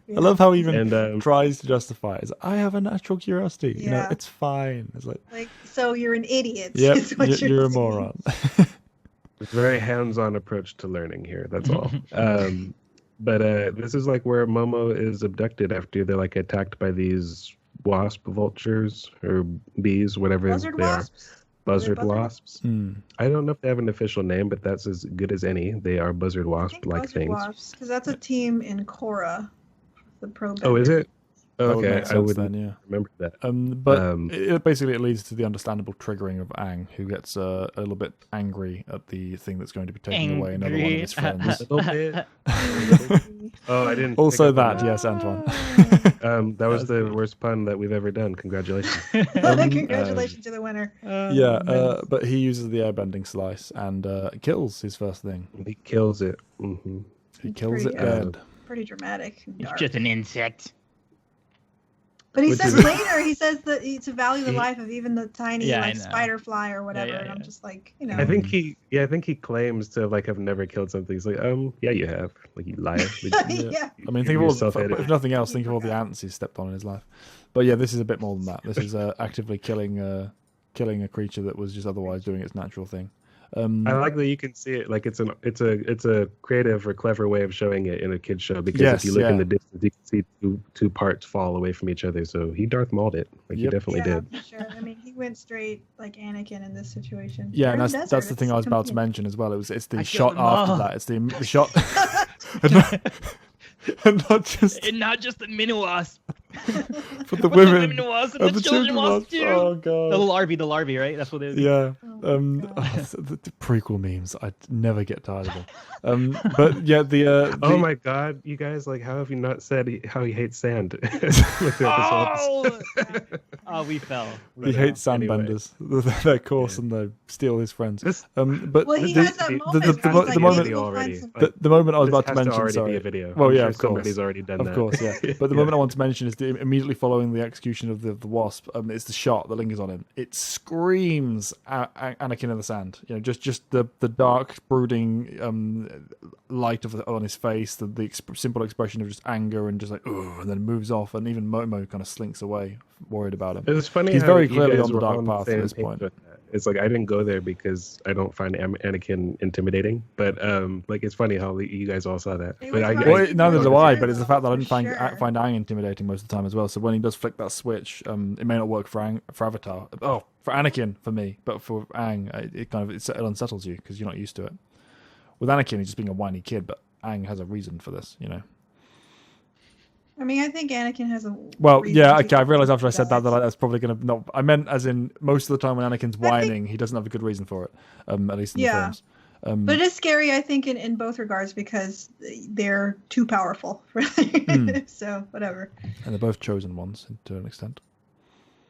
I love how he even tries to justify it. I have a natural curiosity. Yeah. It's fine. It's like so you're an idiot. Yep, you're a moron. It's a very hands-on approach to learning here. That's all. But this is like where Momo is abducted after they're like attacked by these wasp vultures or bees, whatever buzzard they wasps? are. Buzzard wasps. I don't know if they have an official name, but that's as good as any. They are buzzard wasp-like things. Because that's a team in Korra, the pro. Oh, is it? That Okay, I would remember that. It leads to the understandable triggering of Aang, who gets a little bit angry at the thing that's going to be taking away another one of his friends. A little bit. Oh, I didn't. Also that, yes, Antoine. That was the worst pun that we've ever done. Congratulations. Congratulations to the winner. But he uses the airbending slice and kills his first thing. He kills it. He kills it dead. Pretty dramatic. It's just an insect. But he says later, he says that to value the life of even the tiny spider fly or whatever. And I'm just like, I think he claims to like have never killed something. He's like, yeah, you have. Like, you liar. Yeah. I mean, think of all, if nothing else, think of all the ants he's stepped on in his life. But yeah, this is a bit more than that. This is actively killing a creature that was just otherwise doing its natural thing. I like that you can see it. Like it's a creative or clever way of showing it in a kid's show, because if you look in the distance, you can see two parts fall away from each other. So he Darth Mauled it. Like he definitely did. For sure. I mean, he went straight like Anakin in this situation. Yeah, and that's the thing I was about to mention as well. It's the shot after that. It's the shot. and not just the mini wasp. For the women and the children wasp too. Oh god. The larvae, right? That's what they. Yeah. The prequel memes. I never get tired of them. But yeah, oh my god, you guys! Like, how have you not said how he hates sand? We fell. He hates sandbenders. Anyway. They're coarse and they steal his friends. But he has that the moment I was about to mention. Sorry. Be a video. Well, I'm yeah, sure of course. Somebody's already done that. Of course, yeah. But the moment I want to mention is immediately following the execution of the wasp. It's the shot that lingers on him. It screams Anakin in the sand. Just the dark, brooding light on his face, the simple expression of just anger and just like, ugh, and then moves off, and even Momo kind of slinks away, worried about him. It was funny. He's very clearly on the dark path at this point. It's like I didn't go there because I don't find Anakin intimidating, but like it's funny how you guys all saw that. But neither do I. But it's the fact that I didn't find Aang intimidating most of the time as well. So when he does flick that switch, it may not work for Avatar. Oh, for Anakin for me, but for Aang, it unsettles you because you're not used to it. With Anakin, he's just being a whiny kid, but Aang has a reason for this, I mean, I think Anakin has a. Well, yeah, okay. I realized after I said that that's probably going to not. I meant as in most of the time when Anakin's whining, he doesn't have a good reason for it. At least in the films. But it is scary, I think, in both regards because they're too powerful. Really. So whatever. And they're both chosen ones to an extent.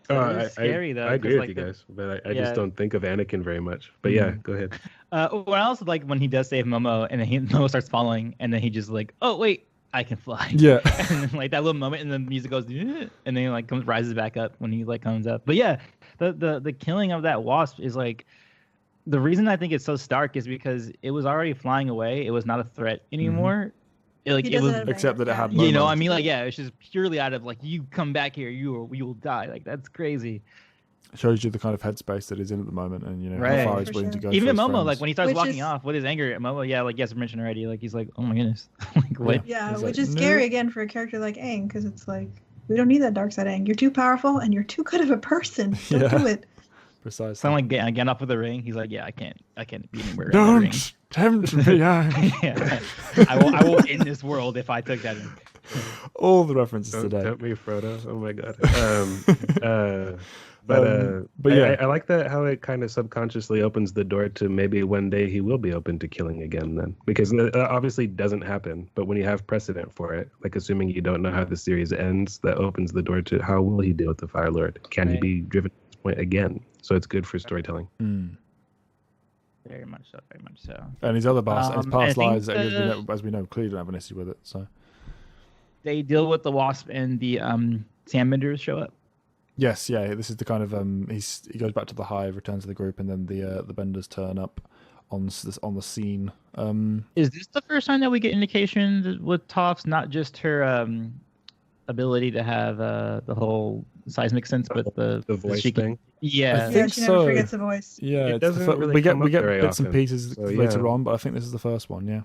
That is scary though. I agree 'cause, with like, you guys, but I yeah. just don't think of Anakin very much. But yeah, go ahead. What I also like when he does save Momo, and then Momo starts falling, and then he just like, oh wait, I can fly. Yeah. And then like that little moment, and the music goes, "Eh," and then he like rises back up when he like comes up. But yeah, the killing of that wasp is like the reason I think it's so stark is because it was already flying away. It was not a threat anymore. It was, except that it had you know, Momo. I mean, like, yeah, it's just purely out of like, you come back here, you will die. Like, that's crazy. Shows you the kind of headspace that he's in at the moment, and you know Right. how far he's For willing sure. to go. Even for his Momo, friends. like when he starts Which walking is- off with his anger at Momo, yeah, like yes, I mentioned already, like he's like, oh my goodness, like what? Yeah, He's which like, is "No." scary again for a character like Aang, because it's like we don't need that dark side Aang. You're too powerful and you're too good of a person. Don't Yeah. do it. Precisely. Sound like getting off with the ring. He's like, yeah, I can't be anywhere. In that ring. Don't tempt me. Yeah. I will end this world if I took that ring. All the references Don't today. tempt me, Frodo. Oh my god. But yeah. I like that how it kind of subconsciously opens the door to maybe one day he will be open to killing again. Then because it obviously doesn't happen, but when you have precedent for it, like assuming you don't know how the series ends, that opens the door to how will he deal with the Fire Lord? Can he Right. be driven to this point again? So it's good for storytelling. Very much so. Very much so. And his other past, I think lives, as we know, clearly don't have an issue with it. So They deal with the wasp and the Sandbenders show up. yes, yeah, this is the kind of he goes back to the hive, returns to the group, and then the benders turn up on the scene. Is this the first time that we get indication that with Toph's not just her ability to have the whole seismic sense, but the voice she can- thing? Yeah. I Yeah, think she never so. forgets the voice. Yeah, It it's the doesn't really we get come up very bits and often, pieces so, later yeah. on, but I think this is the first one. Yeah.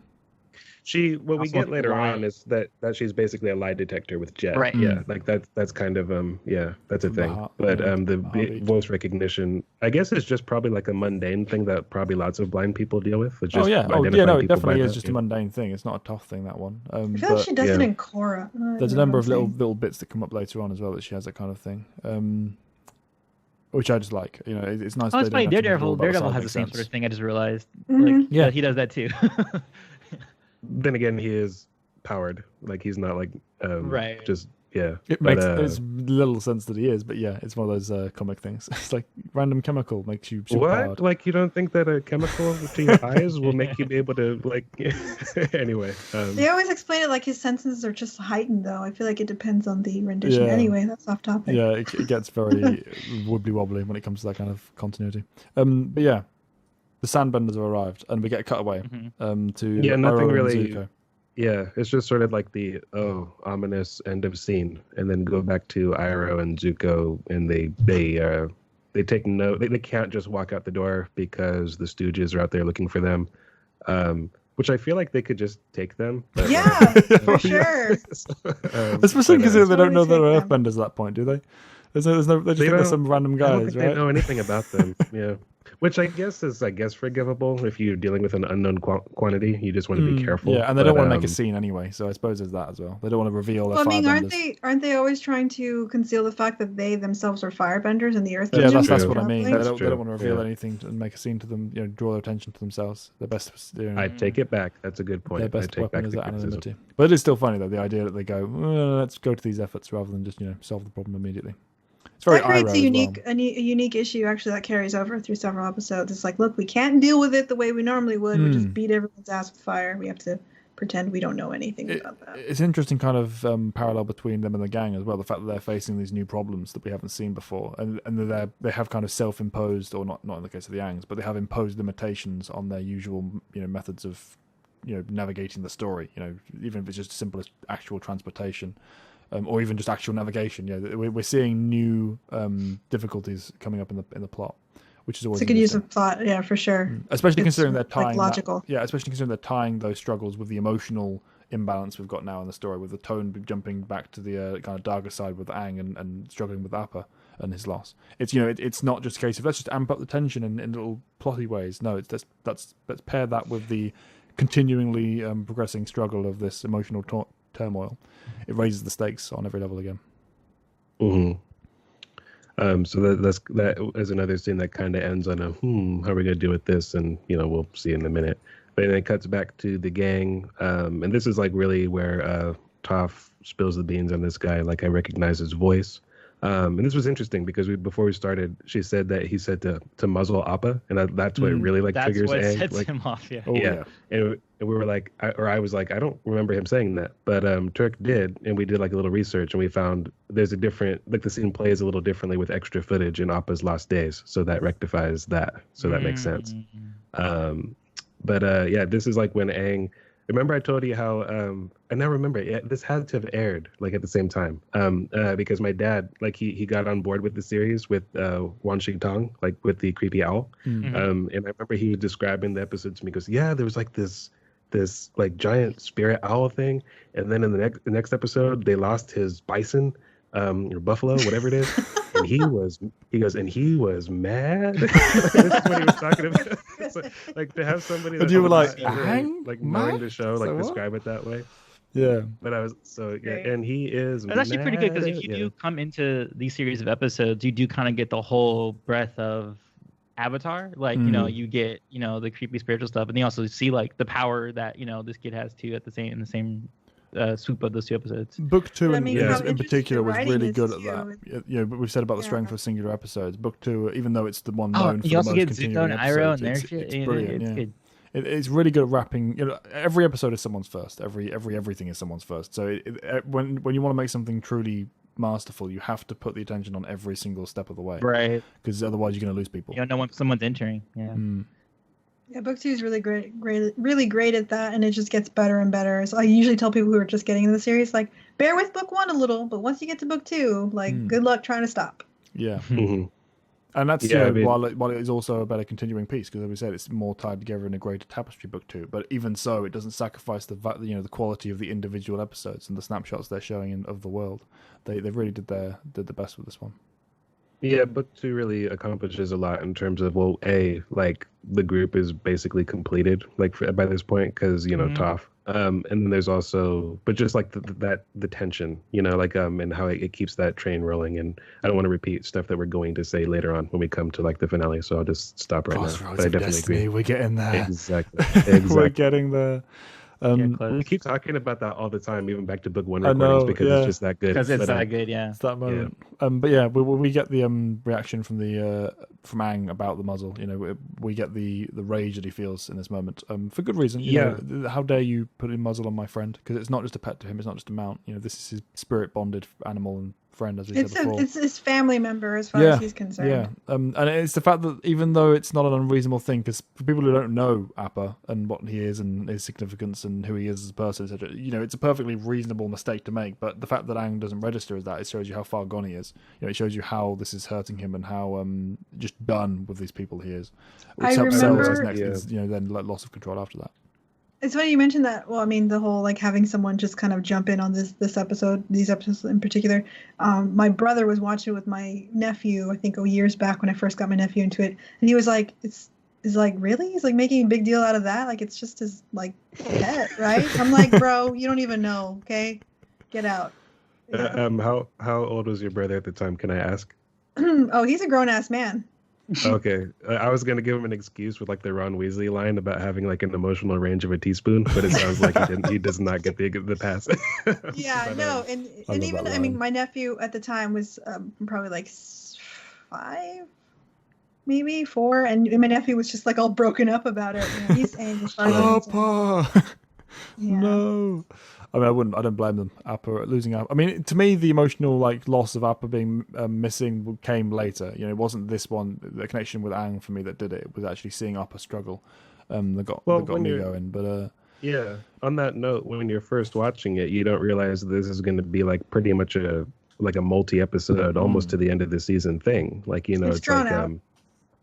What we Also get later lie. on is that she's basically a lie detector with Jet. Right. Yeah, like that's kind of that's a The thing. heart- But yeah, the heartbeat. voice recognition, I guess, it's just probably like a mundane thing that probably lots of blind people deal with. It's just identifying it people by definitely is that, just yeah. a mundane thing. It's not a tough thing, that one. I feel like But she does it yeah. in Korra. I don't there's a know number what of I'm little saying. bits that come up later on as well that she has that kind of thing. Which I just like. You know, it's nice. Oh, they it's don't funny. have to make it all Daredevil about has the same seismic sort of sense. thing. I just realized. Mhm. Like, Yeah. he does that too. Then again, he is powered. Like he's not like Right. just yeah. It But, makes it's little sense that he is, but yeah, it's one of those comic things. It's like random chemical makes you super what? powered. Like you don't think that a chemical to your eyes will make you be able to like? Anyway. They always explain it like his senses are just heightened, though. I feel like it depends on the rendition. Yeah. Anyway, that's off topic. Yeah, it gets very wibbly wobbly when it comes to that kind of continuity. But yeah, the Sandbenders have arrived, and we get a cutaway to Yeah, nothing Iroh and really- Zuko. Yeah, it's just sort of like the ominous end of scene, and then go back to Iroh and Zuko, and they take note. They can't just walk out the door because the Stooges are out there looking for them, which I feel like they could just take them. But, Yeah, for sure. Especially because but, they don't know Totally they're take them. Earthbenders at that point, do they? They just think they're don't- some random I don't guys, think right? they know anything about them. Yeah, which I guess is forgivable if you're dealing with an unknown quantity. You just want to be careful. Yeah, and they don't But, want to make a scene anyway, so I suppose there's that as well. They don't want to reveal their Well, I mean, firebenders. aren't they always trying to conceal the fact that they themselves are firebenders and the Earth? Yeah, that's true. what I mean. They That's don't true, want to reveal yeah. anything and make a scene to them. You know, draw their attention to themselves. Their best, I take it back. That's a good point. their I best take weapon back is the that criticism. anonymity. But it is still funny though, the idea that they go, let's go to these efforts rather than just solve the problem immediately. It's very That creates Iroh a as unique, well. a unique issue actually that carries over through several episodes. It's like, look, we can't deal with it the way we normally would. We just beat everyone's ass with fire. We have to pretend we don't know anything about that. It's an interesting kind of parallel between them and the gang as well. The fact that they're facing these new problems that we haven't seen before, and they have kind of self-imposed, or not in the case of the Aangs, but they have imposed limitations on their usual methods of navigating the story. Even if it's just as simple as actual transportation. Or even just actual navigation. We're seeing new difficulties coming up in the plot, which is always It's a good use interesting. of plot, yeah, for sure. Especially It's, considering they're like, tying logical. especially considering they're tying those struggles with the emotional imbalance we've got now in the story, with the tone jumping back to the kind of darker side with Aang and struggling with Appa and his loss. It's it's not just a case of let's just amp up the tension in little plotty ways. No, it's let's pair that with the continuingly progressing struggle of this emotional turmoil. It raises the stakes on every level again. So that is another scene that kind of ends on a how are we gonna deal with this, and we'll see in a minute. But then it cuts back to the gang, and this is like really where Toph spills the beans on this guy. Like I recognize his voice. And this was interesting because before we started, she said that he said to muzzle Appa, and that's what really like That's triggers what Aang. sets Like, him off. Yeah. Oh yeah. and we were like, I was like, I don't remember him saying that, but Turk did, and we did like a little research, and we found there's a different, like the scene plays a little differently with extra footage in Appa's Lost Days, so that rectifies that, so that makes sense. But yeah, this is like when Aang. Remember I told you how I now remember this had to have aired like at the same time because my dad like he got on board with the series with Wan Xing Tong, like with the creepy owl. And I remember he was describing the episode to me. He goes, yeah, there was like this like giant spirit owl thing, and then in the next episode they lost his bison or buffalo, whatever it is. And he was mad. This is what he was talking about. So, like to have somebody that you were like, like knowing the show, like So what? describe it that way. Yeah. But I was and he is. That's actually pretty good because if you mad. do come into these series of episodes, you do kind of get the whole breadth of Avatar. Like, you get, the creepy spiritual stuff, and then you also see like the power that, this kid has too in the same swoop of those two episodes. Book 2 But I mean, in how particular interesting was writing really is good at too. that. Yeah, but we've said about the strength of singular episodes. Book 2, even though it's the one known for you the also most get continuing Zuko and Iroh episodes, and their it's shit. brilliant. It's yeah. good. It's really good at wrapping. Every episode is someone's first. Everything is someone's first. So when you want to make something truly masterful, you have to put the attention on every single step of the way, Right. because otherwise you're going to lose people. You don't know when someone's entering. Yeah. Yeah, book 2 is really really great at that, and it just gets better and better. So I usually tell people who are just getting into the series, like, bear with book 1 a little, but once you get to book 2, like, good luck trying to stop. Yeah. Mhm. And that's Yeah, while it is also a better continuing piece, because as we said, it's more tied together in a greater tapestry, book 2. But even so, it doesn't sacrifice the quality of the individual episodes and the snapshots they're showing of the world. They really did the best with this one. Yeah, book 2 really accomplishes a lot in terms of like the group is basically completed like by this point because Toph. And then there's also, but just like the tension, like and how it keeps that train rolling. And I don't want to repeat stuff that we're going to say later on when we come to like the finale, so I'll just stop right now. Crossroads But I of definitely Destiny, agree. we're getting there. Exactly. We're getting there. We keep talking about that all the time, even back to book 1 I recordings, know, because yeah. it's just that good. Because it's But, that good, yeah. It's that moment. But yeah, we get the reaction from from Aang about the muzzle. We get the rage that he feels in this moment, for good reason. You know, how dare you put a muzzle on my friend? Because it's not just a pet to him. It's not just a mount. This is his spirit bonded animal and friend, as we said before. It's his family member as far as he's concerned. Yeah, and it's the fact that even though it's not an unreasonable thing, because for people who don't know Appa and what he is and his significance and who he is as a person, etc., it's a perfectly reasonable mistake to make. But the fact that Aang doesn't register as that, it shows you how far gone he is. It shows you how this is hurting him and how just done with these people he is. Which I helps sell his remember- next, then loss of control after that. It's funny you mentioned that. Well, I mean, the whole like having someone just kind of jump in on this episode, these episodes in particular. My brother was watching it with my nephew, I think years back when I first got my nephew into it, and he was like, "It's like really? He's like making a big deal out of that? Like it's just his like pet, right?" I'm like, "Bro, you don't even know, okay? Get out." Yeah. How old was your brother at the time? Can I ask? Oh, he's a grown ass man. Okay, I was gonna give him an excuse with like the Ron Weasley line about having like an emotional range of a teaspoon, but it sounds like he does not get the pass. Yeah, But, no, and even that I mean, line. my nephew at the time was probably like 5, maybe 4, and my nephew was just like all broken up about it. He's angry. Appa! Yeah. No. I mean, I don't blame them. Appa losing Appa. I mean, to me, the emotional loss of Appa being missing came later. It wasn't this one. The connection with Aang for me that did it. It was actually seeing Appa struggle. That got me going. But yeah. On that note, when you're first watching it, you don't realize this is going to be like pretty much a multi-episode, almost to the end of the season thing. Like It's it's drawn like out.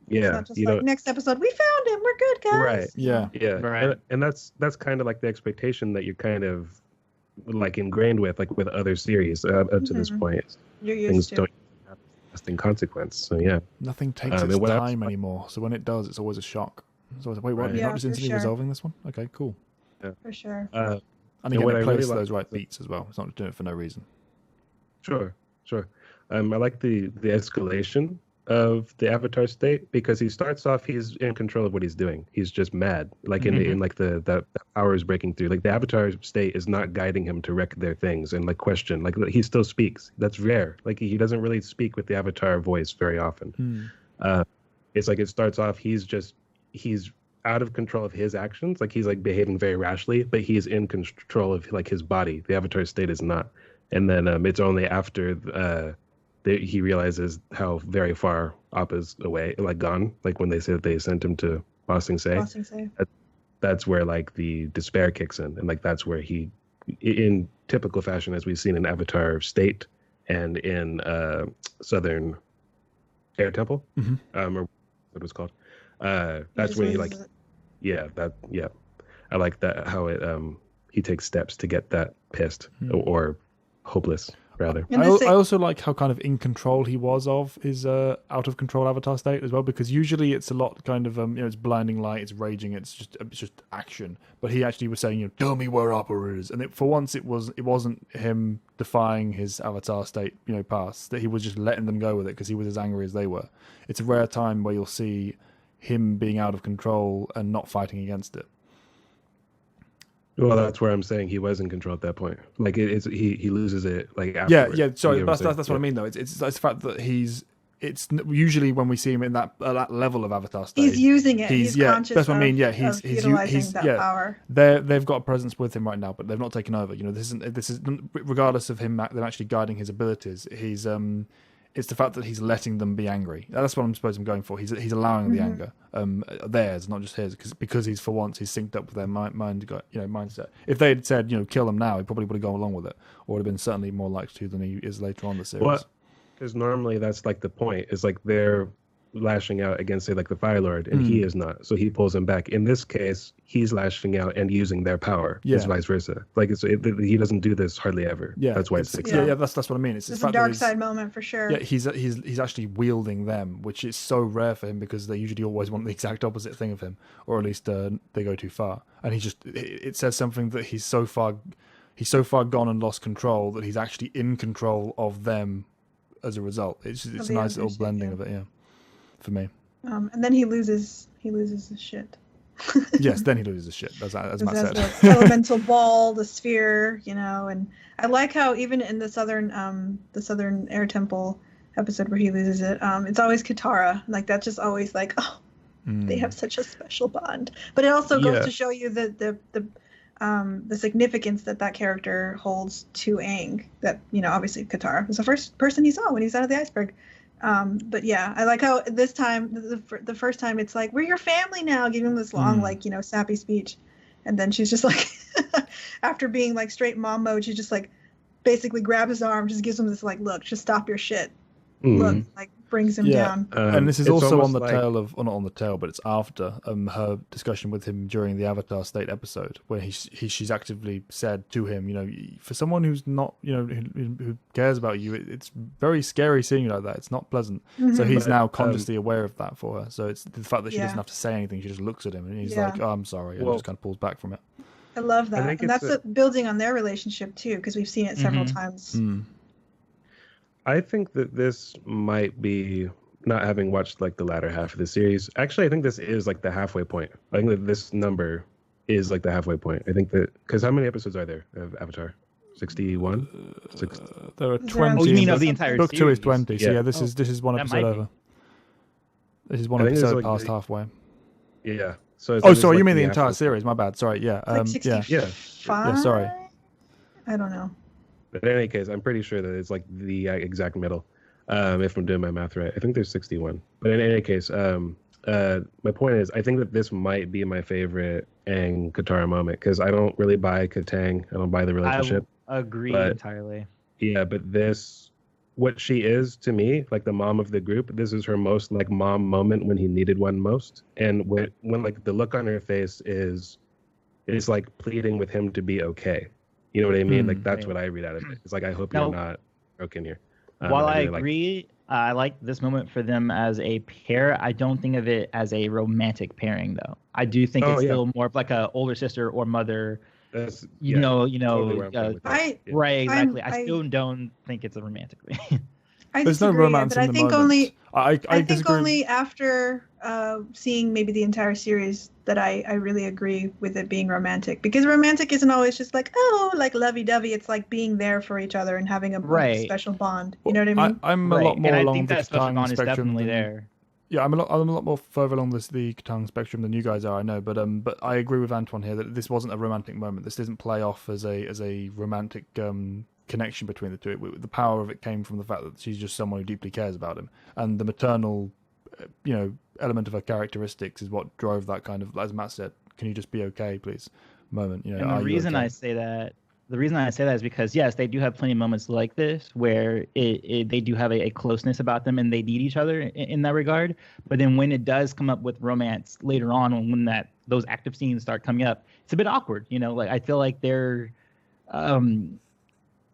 yeah, It's not just like next episode, we found him. We're good, guys. Right. yeah. Yeah, Right. and that's kind of like the expectation that you're kind of like ingrained with, like with other series up to this point. You're Things used to. don't have lasting consequence. So yeah, Nothing takes and its what else- time anymore. So when it does, it's always a shock. It's always, wait, what? Right. You're Yeah, not just for instantly sure. resolving this one? Okay, cool. For sure. And And again, what it I plays really those like- right beats as well. It's not just doing it for no reason. Sure. I like the escalation of the Avatar state, because he starts off, he's in control of what he's doing. He's just mad, like in like the power is breaking through. Like the Avatar state is not guiding him to wreck their things and like question. Like he still speaks. That's rare. Like he doesn't really speak with the Avatar voice very often. It's like it starts off, he's out of control of his actions. Like he's like behaving very rashly, but he's in control of like his body. The Avatar state is not. And then it's only after he realizes how very far Appa's away, like gone. Like when they say that they sent him to Ba Sing Se. That's where like the despair kicks in, and like that's where he, in typical fashion, as we've seen in Avatar State and in Southern Air Temple, or what it was called. That's when he like, I like that how it he takes steps to get that pissed or hopeless. Rather. I also like how kind of in control he was of his out of control Avatar state as well, because usually it's a lot kind of it's blinding light, it's raging, it's just action. But he actually was saying, tell me where Appa is, and for once it wasn't him defying his Avatar state, past, that he was just letting them go with it because he was as angry as they were. It's a rare time where you'll see him being out of control and not fighting against it. Well, that's where I'm saying he was in control at that point. Like he loses it like afterwards. Yeah. Sorry, that's what I mean though. It's the fact that it's usually when we see him in that level of Avatar state, he's using it. He's conscious. That's what I mean. Yeah, he's utilizing that power. They've got a presence with him right now, but they've not taken over. This is regardless of them actually guiding his abilities. It's the fact that he's letting them be angry. That's what I'm going for. He's allowing the anger, theirs, not just his, because he's for once he's synced up with their mindset. If they had said kill him now, he probably would have gone along with it, or would have been certainly more likely to than he is later on in the series. Well, because normally that's like the point. Is like they're lashing out against, say, like the Fire Lord, and he is not. So he pulls him back. In this case, he's lashing out and using their power. It's vice versa. Like he doesn't do this hardly ever. Yeah, that's why it's 6. Yeah, that's what I mean. It's a dark side moment for sure. Yeah, he's actually wielding them, which is so rare for him because they usually always want the exact opposite thing of him, or at least they go too far. And it says something that he's so far gone and lost control that he's actually in control of them as a result. It's a nice little blending of it. For me. And then he loses his shit. Yes, then he loses his shit, as Matt said. The elemental ball, the sphere, and I like how even in the Southern Air Temple episode where he loses it, it's always Katara. Like that's just always like, they have such a special bond. But it also goes to show you the significance that character holds to Aang. That obviously Katara was the first person he saw when he was out of the iceberg. But yeah, I like how this time, the first time, it's like, we're your family now, giving him this long, sappy speech. And then she's just like, after being like straight mom mode, she just like basically grabs his arm, just gives him this like, look, just stop your shit. Look, like brings him down. And this is also on the tail of, or not on the tail, but it's after her discussion with him during the Avatar State episode, where she's actively said to him, for someone who's not, who cares about you, it's very scary seeing you like that. It's not pleasant. So he's now consciously aware of that for her. So it's the fact that she doesn't have to say anything. She just looks at him and he's like, oh, I'm sorry. And just kind of pulls back from it. I love that. And that's building on their relationship too, because we've seen it several times. I think that this might be, not having watched like the latter half of the series. Actually, I think this is like the halfway point. I think that this number is like the halfway point. I think that, because how many episodes are there of Avatar? 61? There are 20. Oh, you mean of the entire Book series? 2 is 20. So this is one episode over. This is one episode past halfway. Yeah. So sorry, you mean the entire series? My bad. Sorry. Yeah. Like 65? Yeah. Sorry. I don't know. But in any case, I'm pretty sure that it's like the exact middle, if I'm doing my math right. I think there's 61. But in any case, my point is, I think that this might be my favorite Aang Katara moment, because I don't really buy Katang. I don't buy the relationship. I agree entirely. Yeah, but this, what she is to me, like the mom of the group, this is her most like mom moment when he needed one most. And when like the look on her face is like pleading with him to be okay. You know what I mean? Like that's what I read out of it. It's like, I hope you're not broken here. While I agree, I like this moment for them as a pair. I don't think of it as a romantic pairing, though. I do think it's still more of like a older sister or mother. That's, totally right, exactly. I still don't think it's a romantic thing. I There's no disagree, romance but in I the think moment. only I I think disagree. only after seeing maybe the entire series that I really agree with it being romantic, because romantic isn't always just like, oh, like lovey-dovey. It's like being there for each other and having a Right. special bond. You know what I mean? I'm a Right. lot more and I along think the that special Katang bond is spectrum definitely than there. yeah. I'm a lot more further along the Katang spectrum than you guys are. I know, but I agree with Antoine here that this wasn't a romantic moment. This didn't play off as a romantic connection between the two. The power of it came from the fact that she's just someone who deeply cares about him, and the maternal, element of her characteristics is what drove that kind of, as Matt said, can you just be okay, please? Moment. And the are you reason okay? I say that, is because yes, they do have plenty of moments like this where they do have a closeness about them and they need each other in that regard. But then when it does come up with romance later on, when those active scenes start coming up, it's a bit awkward. Like I feel like they're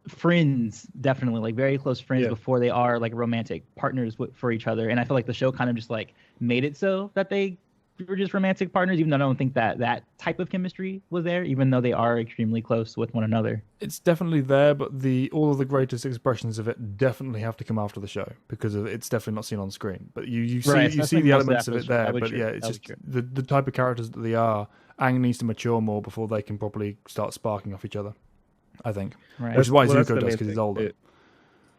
friends, definitely, like very close friends before they are like romantic partners for each other. And I feel like the show kind of just like made it so that they were just romantic partners, even though I don't think that type of chemistry was there, even though they are extremely close with one another. It's definitely there, but all of the greatest expressions of it definitely have to come after the show because it's definitely not seen on screen. But you see the elements of it there. But yeah, it's just the type of characters that they are. Aang needs to mature more before they can properly start sparking off each other, I think. Right. Which is why Well, Zuko does, because he's older.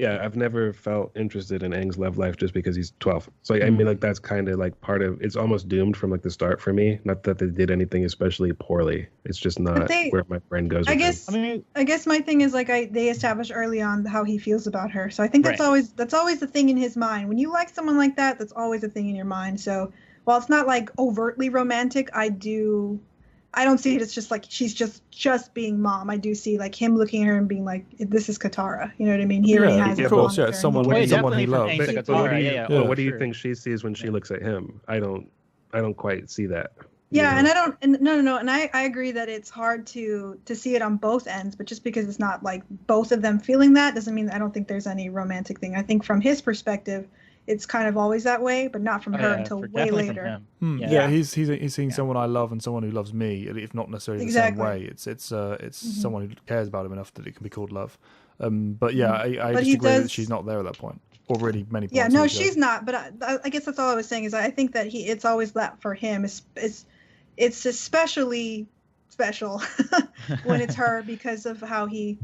I've never felt interested in Aang's love life just because he's 12. So I mean, like that's kind of like part of it's almost doomed from like the start for me. Not that they did anything especially poorly. It's just not where my brain goes. I guess my thing is like they established early on how he feels about her. So I think that's always the thing in his mind. When you like someone like that, that's always a thing in your mind. So while it's not like overtly romantic, I don't see it as just like she's just being mom. I do see like him looking at her and being like, "This is Katara." You know what I mean? He already has. Of course, yeah. Someone he loves. What do you think she sees when she looks at him? I don't quite see that. Yeah, and I don't. And no. And I agree that it's hard to see it on both ends. But just because it's not like both of them feeling that doesn't mean I don't think there's any romantic thing. I think from his perspective, it's kind of always that way, but not from her until way later. He's seeing someone I love and someone who loves me, if not necessarily the same way. It's someone who cares about him enough that it can be called love. But yeah, I disagree that she's not there at that point, or really many points. Yeah, no, she's not. But I guess that's all I was saying is I think that it's always that for him. It's especially special when it's her because of how he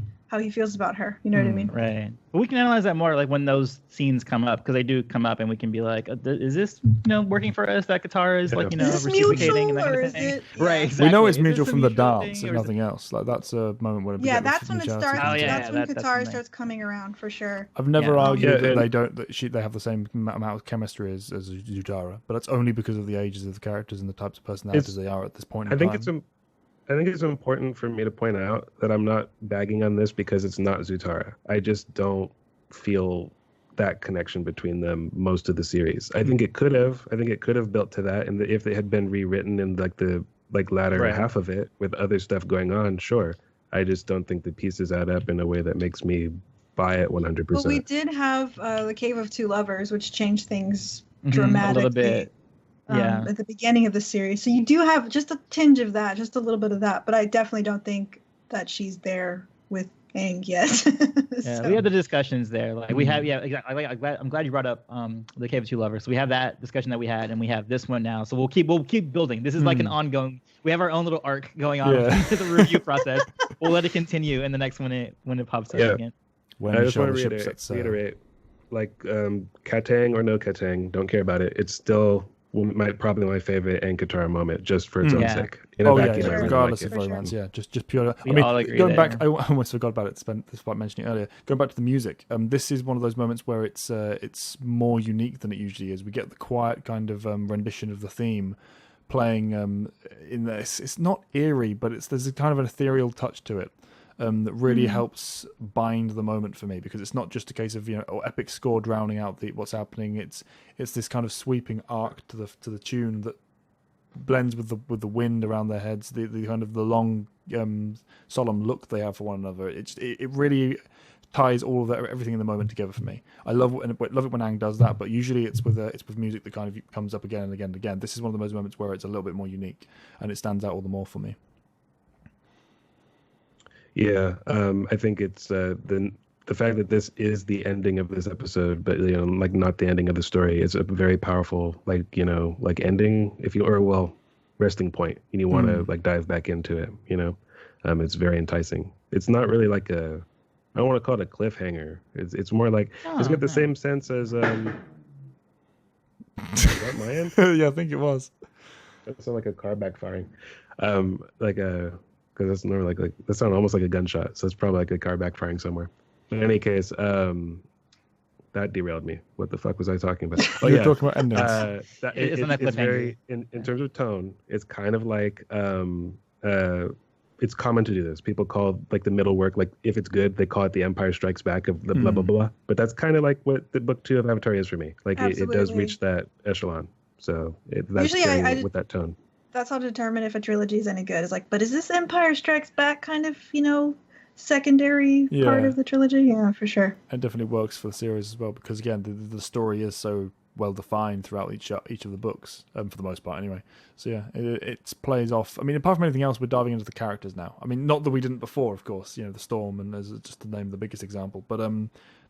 feels about her. You know what I mean? Right. But we can analyze that more like when those scenes come up, because they do come up and we can be like, is this working for us that Katara is like, is reciprocating and that kind kind of of thing? it, Right. Exactly. We know it's mutual from the dance and nothing else. Like that's a moment when that's when it starts. That's when Katara starts coming around for sure. I've never argued that they have the same amount of chemistry as Zutara, but that's only because of the ages of the characters and the types of personalities they are at this point in time. I think it's important for me to point out that I'm not bagging on this because it's not Zutara. I just don't feel that connection between them most of the series. I think it could have. I think it could have built to that, and if it had been rewritten in the latter half of it with other stuff going on, sure. I just don't think the pieces add up in a way that makes me buy it 100%. But we did have the Cave of Two Lovers, which changed things dramatically. A little bit. At the beginning of the series. So you do have just a tinge of that, just a little bit of that, but I definitely don't think that she's there with Aang yet. So. We had the discussions there. Like we have, exactly. I'm glad you brought up the Cave of Two Lovers. So we have that discussion that we had, and we have this one now. So we'll keep building. This is like an ongoing. We have our own little arc going on with the review process. We'll let it continue in the next when it pops up again. I just want to reiterate, like Katang or no Katang, don't care about it. It's still probably my favorite Aang Katara moment, just for its own sake. Regardless of romance, just pure. Going back, I almost forgot about it. Despite mentioning it earlier, going back to the music. This is one of those moments where it's more unique than it usually is. We get the quiet kind of rendition of the theme playing in this. It's not eerie, but there's a kind of an ethereal touch to it. That really helps bind the moment for me, because it's not just a case of epic score drowning out what's happening. It's this kind of sweeping arc to the tune that blends with the wind around their heads, the kind of the long solemn look they have for one another. It really ties all of that, everything in the moment together for me. I love it when Aang does that, but usually it's with music that kind of comes up again and again and again. This is one of those moments where it's a little bit more unique and it stands out all the more for me. Yeah, I think it's the fact that this is the ending of this episode, but like not the ending of the story, is a very powerful like ending. If you resting point, and you want to like dive back into it. It's very enticing. It's not really like I don't want to call it a cliffhanger. It's more like it's got the same sense as is that my end? Yeah, I think it was. That sounded like a car backfiring. Because that's normally like that sounded almost like a gunshot. So it's probably like a car backfiring somewhere. But in any case, that derailed me. What the fuck was I talking about? Oh, You're talking about endings. It's very in terms of tone. It's kind of like it's common to do this. People call like the middle work, like if it's good, they call it the Empire Strikes Back of the blah blah blah. But that's kind of like what the book 2 of Avatar is for me. Like it does reach that echelon. So that's usually with that tone. That's how to determine if a trilogy is any good. It's like, but is this Empire Strikes Back kind of secondary part of the trilogy? Yeah, for sure. It definitely works for the series as well because again, the story is so well defined throughout each of the books, for the most part anyway. So yeah, it plays off. I mean, apart from anything else, we're diving into the characters now. I mean, not that we didn't before, of course. The Storm, and as just to name the biggest example. But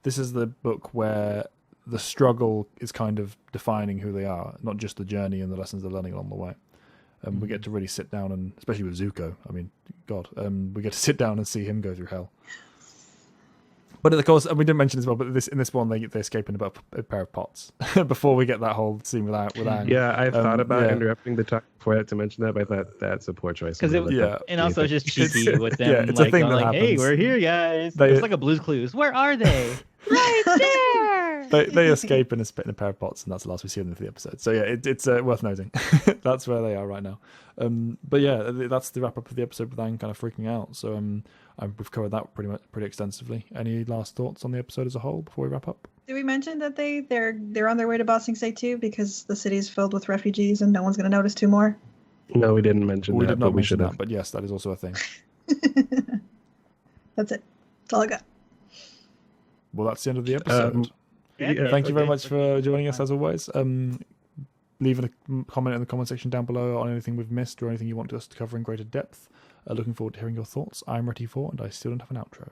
this is the book where the struggle is kind of defining who they are, not just the journey and the lessons they're learning along the way. We get to really sit down and, especially with Zuko, I mean, God, we get to sit down and see him go through hell. But of course, and we didn't mention as well, but in this one, they escape in about a pair of pots before we get that whole scene with Aang. Yeah, I thought about interrupting the talk before I had to mention that, but I thought that's a poor choice. Because and also just cheeky with them. Yeah, it's a thing that like, happens. Hey, we're here, guys. It's like a Blue's Clues. Where are they? Right there. They escape in a pair of pots, and that's the last we see of them for the episode. So yeah, it's worth noting. That's where they are right now. But yeah, that's the wrap up of the episode with Aang kind of freaking out. So we've covered that pretty extensively. Any last thoughts on the episode as a whole before we wrap up? Did we mention that they're on their way to Ba Sing Se too because the city's filled with refugees and no one's going to notice 2 more? No, we didn't mention that. We did not mention that, but yes, that is also a thing. That's it. That's all I got. Well, that's the end of the episode. Thank you very much for joining us as always. Leave a comment in the comment section down below on anything we've missed or anything you want us to cover in greater depth. Looking forward to hearing your thoughts. I'm ready for, and I still don't have an outro.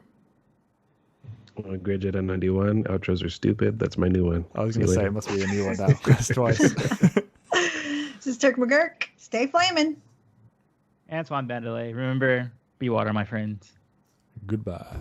Great Jedi 91. Outros are stupid. That's my new one. I was going to say it must be a new one now. That's twice. This is Turk McGurk. Stay flaming. Antoine Bandelay. Remember, be water, my friends. Goodbye.